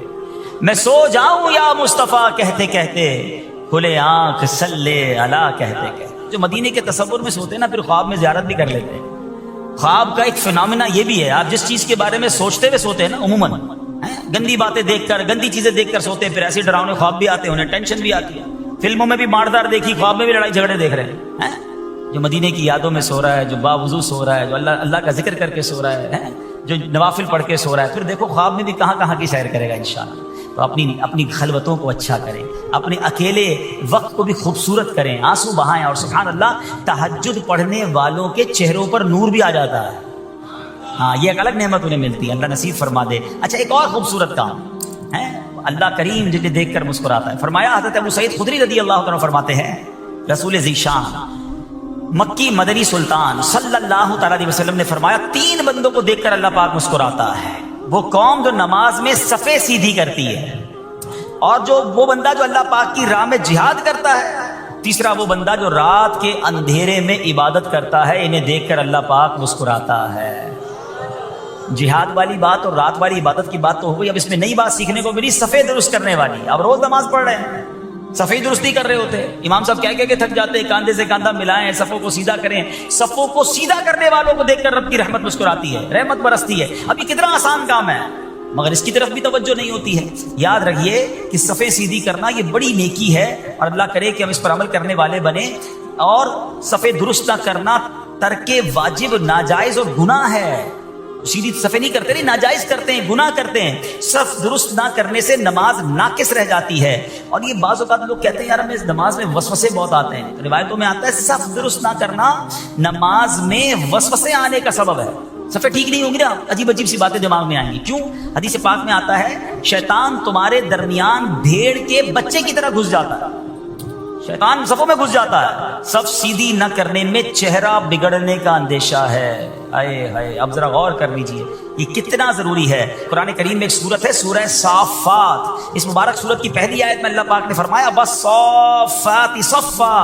میں سو جاؤں یا مصطفیٰ کہتے کہتے، کھلے آنکھ صلی علی کہتے کہتے۔ جو مدینے کے تصور میں سوتے ہیں نا پھر خواب میں زیارت بھی کر لیتے ہیں۔ خواب کا ایک فینومینا یہ بھی ہے، آپ جس چیز کے بارے میں سوچتے ہوئے سوتے ہیں نا عموماً گندی باتیں دیکھ کر، گندی چیزیں دیکھ کر سوتے ہیں، پھر ایسے ڈراؤنے خواب بھی آتے ہیں، انہیں ٹینشن بھی آتی ہے، فلموں میں بھی ماردار دیکھی، خواب میں بھی لڑائی جھگڑے دیکھ رہے ہیں۔ جو مدینے کی یادوں میں سو رہا ہے، جو باوضو سو رہا ہے، جو اللہ کا ذکر کر کے سو رہا ہے، جو نوافل پڑھ کے سو رہا ہے، پھر دیکھو خواب میں بھی کہاں کہاں کی سیر کرے گا انشاءاللہ۔ تو اپنی خلوتوں کو اچھا کریں، اپنے اکیلے وقت کو بھی خوبصورت کریں، آنسو بہائیں، اور سبحان اللہ تہجد پڑھنے والوں کے چہروں پر نور بھی آ جاتا ہے۔ ہاں یہ ایک الگ نعمت انہیں ملتی ہے، اللہ نصیب فرما دے۔ اچھا ایک اور خوبصورت کام ہے، اللہ کریم جنہیں دیکھ کر مسکراتا ہے۔ فرمایا حضرت ابو سعید خدری رضی اللہ عنہ فرماتے ہیں رسول ذیشان مکی مدنی سلطان صلی اللہ تعالی علیہ وسلم نے فرمایا 3 بندوں کو دیکھ کر اللہ پاک مسکراتا ہے، وہ قوم جو نماز میں صفیں سیدھی کرتی ہے، اور وہ بندہ جو اللہ پاک کی راہ میں جہاد کرتا ہے، تیسرا وہ بندہ جو رات کے اندھیرے میں عبادت کرتا ہے، انہیں دیکھ کر اللہ پاک مسکراتا ہے۔ جہاد والی بات اور رات والی عبادت کی بات تو ہو گئی، اب اس میں نئی بات سیکھنے کو ملی، صفیں درست کرنے والی۔ اب روز نماز پڑھ رہے ہیں، صفیں درست نہیں کر رہے ہوتے، امام صاحب کہہ کے تھک جاتے ہیں، کاندھے سے کاندھا ملائیں، صفوں کو سیدھا کریں۔ صفوں کو سیدھا کرنے والوں کو دیکھ کر رب کی رحمت مسکراتی ہے، رحمت برستی ہے۔ اب یہ کتنا آسان کام ہے، مگر اس کی طرف بھی توجہ نہیں ہوتی ہے۔ یاد رکھیے کہ صفیں سیدھی کرنا یہ بڑی نیکی ہے، اور اللہ کرے کہ ہم اس پر عمل کرنے والے بنیں۔ اور صفیں درست نہ کرنا ترک واجب، ناجائز اور گناہ ہے۔ سیدھی صفیں نہیں کرتے، نہیں ناجائز کرتے ہیں، گناہ کرتے ہیں۔ صف درست نہ کرنے سے نماز ناقص رہ جاتی ہے۔ اور یہ بعض اوقات لوگ کہتے ہیں یار ہمیں اس نماز میں وسوسے بہت آتے ہیں، روایتوں میں آتا ہے صف درست نہ کرنا نماز میں وسوسے آنے کا سبب ہے۔ صفیں ٹھیک نہیں ہوں گی نا، عجیب عجیب سی باتیں دماغ میں آئیں گی۔ کیوں؟ حدیث پاک میں آتا ہے شیطان تمہارے درمیان بھیڑ کے بچے کی طرح گھس جاتا ہے، شیطان صفوں میں گھس جاتا ہے۔ صف سیدھی نہ کرنے میں چہرہ بگڑنے کا اندیشہ ہے۔ اے ہائے، اب ذرا غور کر لیجئے یہ کتنا ضروری ہے۔ قرآن کریم میں ایک سورت ہے سورہ صافات، اس مبارک سورت کی پہلی آیت میں اللہ پاک نے فرمایا والصافات صفا،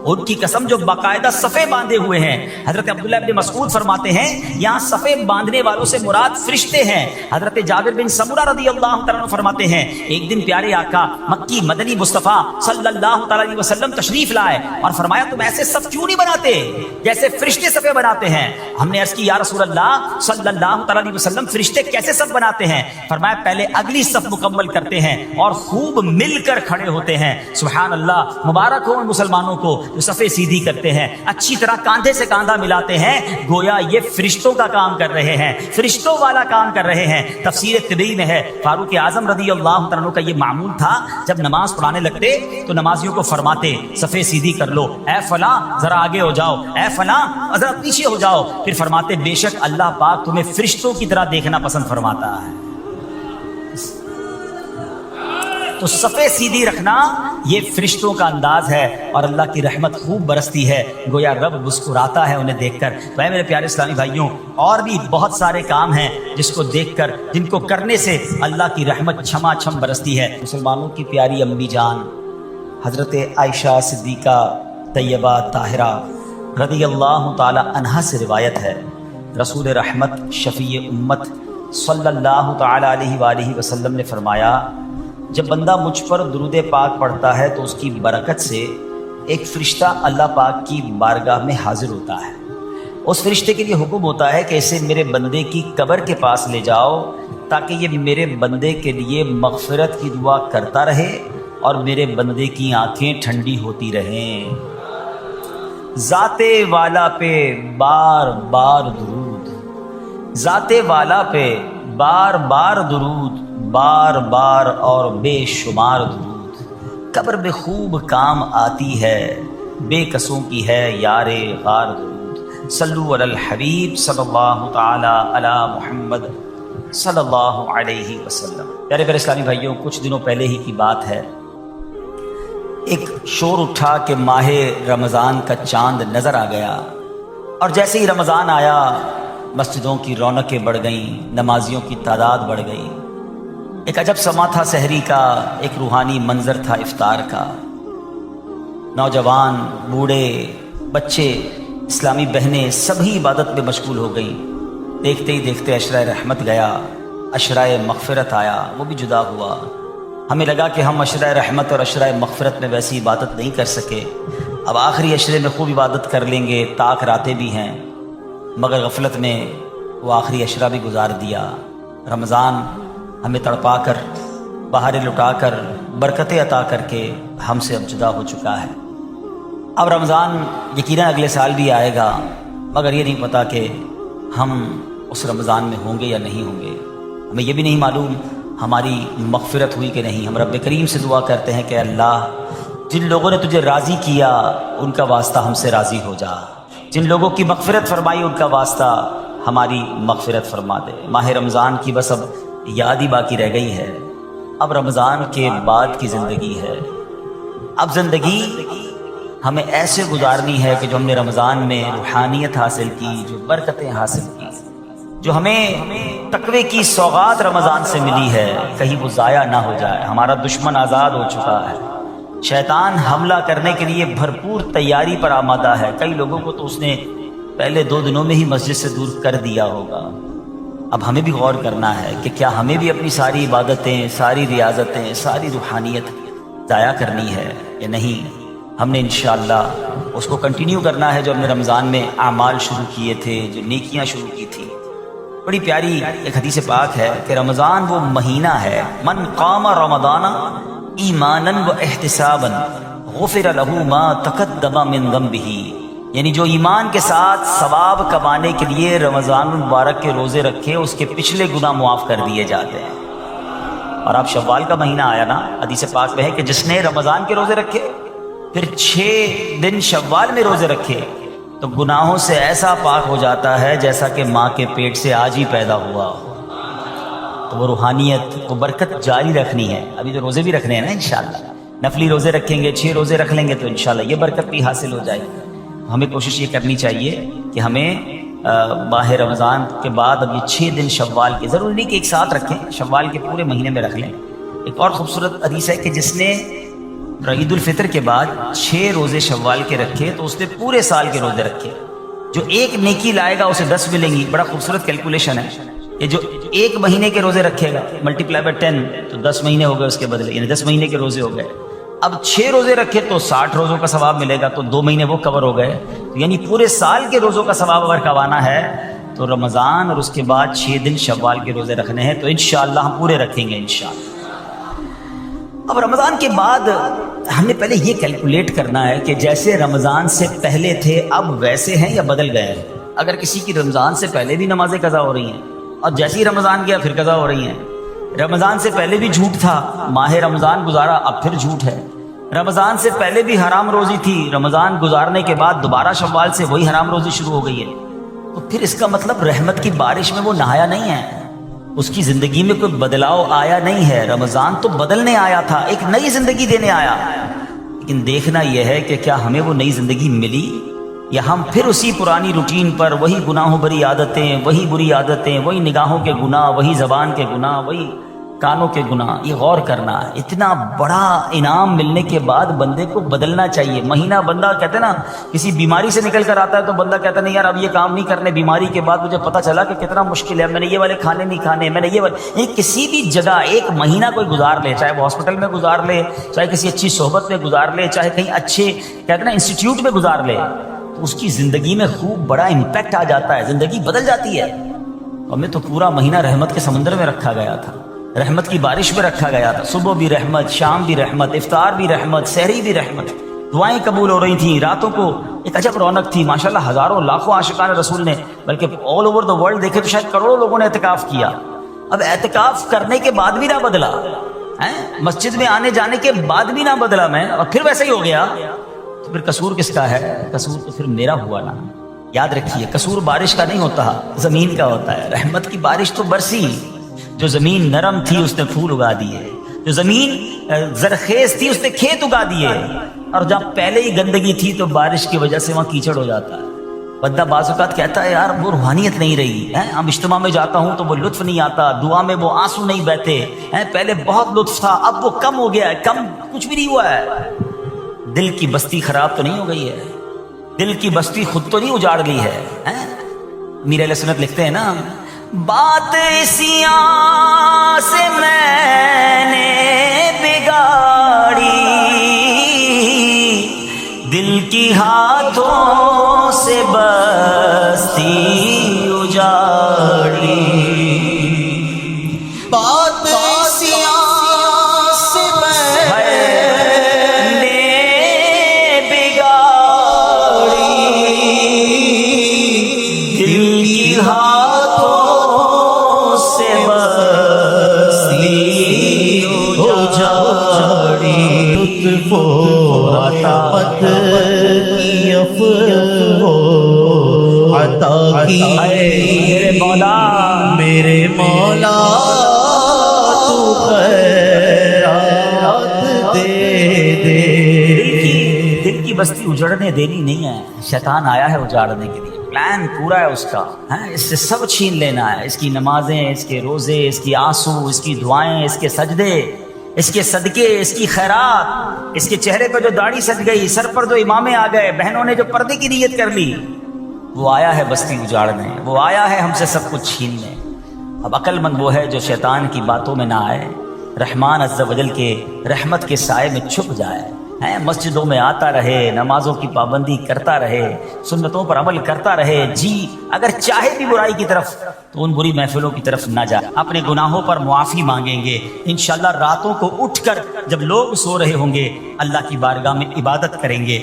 ان کی قسم جو باقاعدہ صفیں باندھے ہوئے ہیں۔ حضرت عبداللہ بن مسعود فرماتے ہیں یہاں صفیں باندھنے والوں سے مراد فرشتے ہیں۔ حضرت جابر بن سمرہ رضی اللہ تعالیٰ عنہ فرماتے ہیں ایک دن پیارے آقا مکی مدنی مصطفیٰ صلی اللہ تعالیٰ علیہ وسلم تشریف لائے اور فرمایا تم ایسے صف کیوں نہیں بناتے جیسے فرشتے صفیں بناتے ہیں؟ ہم نے عرض کی یا رسول اللہ صلی اللہ تعالیٰ علیہ وسلم فرشتے کیسے صف بناتے ہیں؟ فرمایا پہلے اگلی صف مکمل کرتے ہیں اور خوب مل کر کھڑے ہوتے ہیں۔ سبحان اللہ، مبارک ہو ان مسلمانوں کو جو صفیں سیدھی کرتے ہیں، اچھی طرح کاندھے سے کاندھا ملاتے ہیں، گویا یہ فرشتوں کا کام کر رہے ہیں، فرشتوں والا کام کر رہے ہیں۔ تفسیر طبری میں ہے فاروق اعظم رضی اللہ تعالیٰ عنہ کا یہ معمول تھا، جب نماز پڑھانے لگتے تو نمازیوں کو فرماتے صفیں سیدھی کر لو، اے فلاں ذرا آگے ہو جاؤ، اے فلاں ذرا پیچھے ہو جاؤ، پھر فرماتے بے شک اللہ پاک تمہیں فرشتوں کی طرح دیکھنا پسند فرماتا ہے۔ تو صفیں سیدھی رکھنا یہ فرشتوں کا انداز ہے اور اللہ کی رحمت خوب برستی ہے، گویا رب مسکراتا ہے انہیں دیکھ کر۔ میرے پیارے اسلامی بھائیوں، اور بھی بہت سارے کام ہیں جس کو دیکھ کر، جن کو کرنے سے اللہ کی رحمت چھما چھم برستی ہے۔ مسلمانوں کی پیاری امی جان حضرت عائشہ صدیقہ طیبہ طاہرہ رضی اللہ تعالی عنہا سے روایت ہے، رسول رحمت شفیع امت صلی اللہ تعالی علیہ وآلہ وسلم نے فرمایا، جب بندہ مجھ پر درود پاک پڑھتا ہے تو اس کی برکت سے ایک فرشتہ اللہ پاک کی بارگاہ میں حاضر ہوتا ہے۔ اس فرشتے کے لیے حکم ہوتا ہے کہ اسے میرے بندے کی قبر کے پاس لے جاؤ تاکہ یہ میرے بندے کے لیے مغفرت کی دعا کرتا رہے اور میرے بندے کی آنکھیں ٹھنڈی ہوتی رہیں۔ ذات والا پہ بار بار درود، ذات والا پہ بار بار درود، بار بار اور بے شمار درود، قبر میں خوب کام آتی ہے، بے کسوں کی ہے یار غار درود۔ صلو علی الحبیب صلی اللہ تعالی علی محمد صلی اللہ علیہ وسلم۔ پیارے پیارے اسلامی بھائیوں، کچھ دنوں پہلے ہی کی بات ہے، ایک شور اٹھا کہ ماہ رمضان کا چاند نظر آ گیا، اور جیسے ہی رمضان آیا مسجدوں کی رونقیں بڑھ گئیں، نمازیوں کی تعداد بڑھ گئی۔ ایک عجب سما تھا سحری کا، ایک روحانی منظر تھا افطار کا۔ نوجوان، بوڑھے، بچے، اسلامی بہنیں سبھی عبادت میں مشغول ہو گئیں۔ دیکھتے ہی دیکھتے عشرہ رحمت گیا، عشرہ مغفرت آیا، وہ بھی جدا ہوا۔ ہمیں لگا کہ ہم عشرہ رحمت اور عشرہ مغفرت میں ویسی عبادت نہیں کر سکے، اب آخری عشرے میں خوب عبادت کر لیں گے، طاق راتیں بھی ہیں، مگر غفلت میں وہ آخری عشرہ بھی گزار دیا۔ رمضان ہمیں تڑپا کر، بہاریں لٹا کر، برکتیں عطا کر کے ہم سے اب جدا ہو چکا ہے۔ اب رمضان یقیناً اگلے سال بھی آئے گا، مگر یہ نہیں پتہ کہ ہم اس رمضان میں ہوں گے یا نہیں ہوں گے۔ ہمیں یہ بھی نہیں معلوم ہماری مغفرت ہوئی کہ نہیں۔ ہم رب کریم سے دعا کرتے ہیں کہ اللہ، جن لوگوں نے تجھے راضی کیا ان کا واسطہ ہم سے راضی ہو جا، جن لوگوں کی مغفرت فرمائی ان کا واسطہ ہماری مغفرت فرما دے۔ ماہ رمضان کی بس اب یاد ہی باقی رہ گئی ہے، اب رمضان کے بعد کی زندگی ہے۔ اب زندگی ہمیں ایسے گزارنی ہے کہ جو ہم نے رمضان میں روحانیت حاصل کی، جو برکتیں حاصل کی، جو ہمیں تقوی کی سوغات رمضان سے ملی ہے، کہیں وہ ضائع نہ ہو جائے۔ ہمارا دشمن آزاد ہو چکا ہے، شیطان حملہ کرنے کے لیے بھرپور تیاری پر آمادہ ہے۔ کئی لوگوں کو تو اس نے پہلے 2 دنوں میں ہی مسجد سے دور کر دیا ہوگا۔ اب ہمیں بھی غور کرنا ہے کہ کیا ہمیں بھی اپنی ساری عبادتیں، ساری ریاضتیں، ساری روحانیت ضائع کرنی ہے یا نہیں۔ ہم نے انشاءاللہ اس کو کنٹینیو کرنا ہے جو ہم نے رمضان میں اعمال شروع کیے تھے، جو نیکیاں شروع کی تھی۔ بڑی پیاری ایک حدیث پاک ہے کہ رمضان وہ مہینہ ہے، من قام رمضان ایمانا و احتسابا غفر له ما تقدم من ذنبہ، یعنی جو ایمان کے ساتھ ثواب کمانے کے لیے رمضان المبارک کے روزے رکھے، اس کے پچھلے گناہ معاف کر دیے جاتے ہیں۔ اور اب شوال کا مہینہ آیا نا، حدیث پاک میں ہے کہ جس نے رمضان کے روزے رکھے پھر 6 دن شوال میں روزے رکھے تو گناہوں سے ایسا پاک ہو جاتا ہے جیسا کہ ماں کے پیٹ سے آج ہی پیدا ہوا ہو۔ تو وہ روحانیت، وہ برکت جاری رکھنی ہے۔ ابھی تو روزے بھی رکھنے ہیں نا انشاءاللہ، نفلی روزے رکھیں گے، 6 روزے رکھ لیں گے تو انشاءاللہ یہ برکت بھی حاصل ہو جائے گی۔ ہمیں کوشش یہ کرنی چاہیے کہ ہمیں ماہ رمضان کے بعد اب یہ 6 دن شوال کے، ضروری نہیں کہ ایک ساتھ رکھیں، شوال کے پورے مہینے میں رکھ لیں۔ ایک اور خوبصورت حدیث ہے کہ جس نے عید الفطر کے بعد 6 روزے شوال کے رکھے تو اس نے پورے سال کے روزے رکھے۔ جو ایک نیکی لائے گا اسے 10 ملیں گی۔ بڑا خوبصورت کیلکولیشن ہے یہ، جو 1 مہینے کے روزے رکھے گا ملٹیپلائی بائی 10 تو 10 مہینے ہو گئے اس کے بدلے، یعنی 10 مہینے کے روزے ہو گئے۔ اب 6 روزے رکھے تو 60 روزوں کا ثواب ملے گا، تو 2 مہینے وہ کور ہو گئے، یعنی پورے سال کے روزوں کا ثواب اگر کمانا ہے تو رمضان اور اس کے بعد 6 دن شوال کے روزے رکھنے ہیں۔ تو انشاءاللہ ہم پورے رکھیں گے انشاءاللہ۔ اب رمضان کے بعد ہم نے پہلے یہ کیلکولیٹ کرنا ہے کہ جیسے رمضان سے پہلے تھے اب ویسے ہیں یا بدل گئے ہیں۔ اگر کسی کی رمضان سے پہلے بھی نمازیں قضا ہو رہی ہیں اور جیسے ہی رمضان گیا پھر قضا ہو رہی ہیں، رمضان سے پہلے بھی جھوٹ تھا، ماہ رمضان گزارا اب پھر جھوٹ ہے، رمضان سے پہلے بھی حرام روزی تھی، رمضان گزارنے کے بعد دوبارہ شوال سے وہی حرام روزی شروع ہو گئی ہے، تو پھر اس کا مطلب رحمت کی بارش میں وہ نہایا نہیں ہے، اس کی زندگی میں کوئی بدلاؤ آیا نہیں ہے۔ رمضان تو بدلنے آیا تھا، ایک نئی زندگی دینے آیا، لیکن دیکھنا یہ ہے کہ کیا ہمیں وہ نئی زندگی ملی یا ہم پھر اسی پرانی روٹین پر، وہی گناہوں بری عادتیں، وہی بری عادتیں، وہی نگاہوں کے گناہ، وہی زبان کے گناہ، وہی کانوں کے گناہ، یہ غور کرنا ہے. اتنا بڑا انعام ملنے کے بعد بندے کو بدلنا چاہیے. مہینہ بندہ کہتے ہیں نا کسی بیماری سے نکل کر آتا ہے تو بندہ کہتا نہیں یار اب یہ کام نہیں کرنے. بیماری کے بعد مجھے پتہ چلا کہ کتنا مشکل ہے، میں نے یہ والے کھانے نہیں کھانے، میں نے یہ والے. کسی بھی جگہ ایک مہینہ کوئی گزار لے، چاہے وہ ہاسپٹل میں گزار لے، چاہے کسی اچھی صحبت میں گزار لے، چاہے کہیں اچھے کہتے ہیں نا انسٹیٹیوٹ میں گزار لے، تو اس کی زندگی میں خوب بڑا امپیکٹ آ جاتا ہے، زندگی بدل جاتی ہے. ہمیں تو پورا مہینہ رحمت کے سمندر میں رکھا گیا تھا، رحمت کی بارش میں رکھا گیا تھا. صبح بھی رحمت، شام بھی رحمت، افطار بھی رحمت، سحری بھی رحمت. دعائیں قبول ہو رہی تھیں، راتوں کو ایک عجب رونق تھی. ماشاءاللہ ہزاروں لاکھوں عاشقان رسول نے، بلکہ آل اوور دا ورلڈ دیکھے تو شاید کروڑوں لوگوں نے اعتکاف کیا. اب اعتکاف کرنے کے بعد بھی نہ بدلا، مسجد میں آنے جانے کے بعد بھی نہ بدلا میں، اور پھر ویسے ہی ہو گیا، تو پھر قصور کس کا ہے؟ قصور تو پھر میرا ہوا نا. یاد رکھیے قصور بارش کا نہیں ہوتا، زمین کا ہوتا ہے. رحمت کی بارش تو برسی، جو زمین نرم تھی اس نے پھول اگا دیے، جو زمین زرخیز تھی اس نے کھیت اگا دیے، اور جہاں پہلے ہی گندگی تھی تو بارش کی وجہ سے وہاں کیچڑ ہو جاتا ہے. بندہ بعض اوقات کہتا ہے یار وہ روحانیت نہیں رہی ہے، اب اجتماع میں جاتا ہوں تو وہ لطف نہیں آتا، دعا میں وہ آنسو نہیں بہتے ہیں، پہلے بہت لطف تھا اب وہ کم ہو گیا ہے. کم کچھ بھی نہیں ہوا ہے. دل کی بستی خراب تو نہیں ہو گئی ہے، دل کی بستی خود تو نہیں اجاڑ لی ہے. میر اہل سنت لکھتے ہیں نا، بات اسیاں سے میں نے بگاڑی، دل کی ہاتھوں سے بستی اجاڑی. بات اسیاں سے میں نے بگاڑی، دل کی ہاتھوں سے بستی اجاڑی. لطف و عطاوت کی افو عطا کی میرے مولا، میرے مولا تو خیرات دے دے. دل کی بستی اجڑنے دینی نہیں ہے. شیطان آیا ہے اجاڑنے کے لیے، پلان پورا ہے اس کا. اس سے سب چھین لینا ہے، اس کی نمازیں، اس کے روزے، اس کی آنسو، اس کی دعائیں، اس کے سجدے، اس کے صدقے، اس کی خیرات، اس کے چہرے پر جو داڑھی سج گئی، سر پر جو امامے آ گئے، بہنوں نے جو پردے کی نیت کر لی. وہ آیا ہے بستی اجاڑنے، وہ آیا ہے ہم سے سب کچھ چھیننے. اب عقل مند وہ ہے جو شیطان کی باتوں میں نہ آئے، رحمان عز و جل کے رحمت کے سائے میں چھپ جائے، مسجدوں میں آتا رہے، نمازوں کی پابندی کرتا رہے، سنتوں پر عمل کرتا رہے. جی اگر چاہے بھی برائی کی طرف تو ان بری محفلوں کی طرف نہ جائے. اپنے گناہوں پر معافی مانگیں گے انشاءاللہ. راتوں کو اٹھ کر جب لوگ سو رہے ہوں گے اللہ کی بارگاہ میں عبادت کریں گے.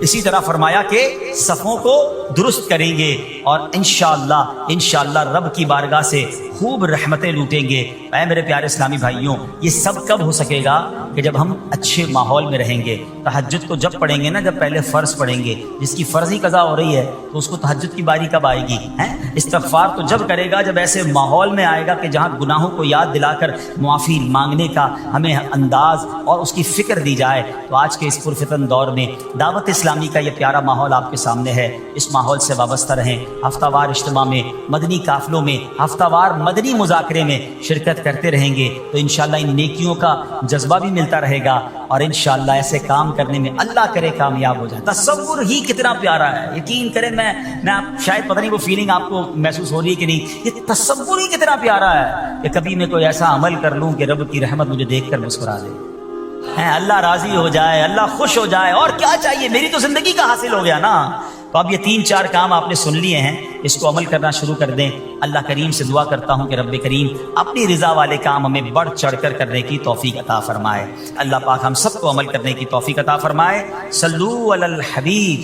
اسی طرح فرمایا کہ صفوں کو درست کریں گے اور انشاءاللہ رب کی بارگاہ سے خوب رحمتیں لوٹیں گے. اے میرے پیارے اسلامی بھائیوں، یہ سب کب ہو سکے گا؟ کہ جب ہم اچھے ماحول میں رہیں گے. تہجد کو جب پڑھیں گے نا، جب پہلے فرض پڑھیں گے، جس کی فرض ہی قضا ہو رہی ہے تو اس کو تہجد کی باری کب آئے گی؟ استغفار تو جب کرے گا جب ایسے ماحول میں آئے گا کہ جہاں گناہوں کو یاد دلا کر معافی مانگنے کا ہمیں انداز اور اس کی فکر دی جائے. تو آج کے اس پرفتن دور میں دعوت اسلامی کا یہ پیارا ماحول آپ کے سامنے ہے. اس ماحول سے وابستہ رہیں. ہفتہ وار اجتماع میں، مدنی قافلوں میں، ہفتہ وار مدنی مذاکرے میں شرکت کرتے رہیں گے تو انشاءاللہ ان نیکیوں کا جذبہ بھی ملتا رہے گا اور انشاءاللہ ایسے کام کرنے میں اللہ کرے کامیاب ہو جائے. تصور ہی کتنا پیارا ہے. یقین کریں، میں شاید پتہ نہیں وہ فیلنگ آپ کو محسوس ہو رہی ہے کہ نہیں، یہ تصور ہی کتنا پیارا ہے کہ کبھی میں کوئی ایسا عمل کر لوں کہ رب کی رحمت مجھے دیکھ کر مسکرا دے، اللہ راضی ہو جائے، اللہ خوش ہو جائے. اور کیا چاہیے؟ میری تو زندگی کا حاصل ہو گیا نا. تو اب یہ 3-4 کام آپ نے سن لیے ہیں، اس کو عمل کرنا شروع کر دیں. اللہ کریم سے دعا کرتا ہوں کہ رب کریم اپنی رضا والے کام ہمیں بڑھ چڑھ کر کرنے کی توفیق عطا فرمائے. اللہ پاک ہم سب کو عمل کرنے کی توفیق عطا فرمائے. صلو علی الحبیب.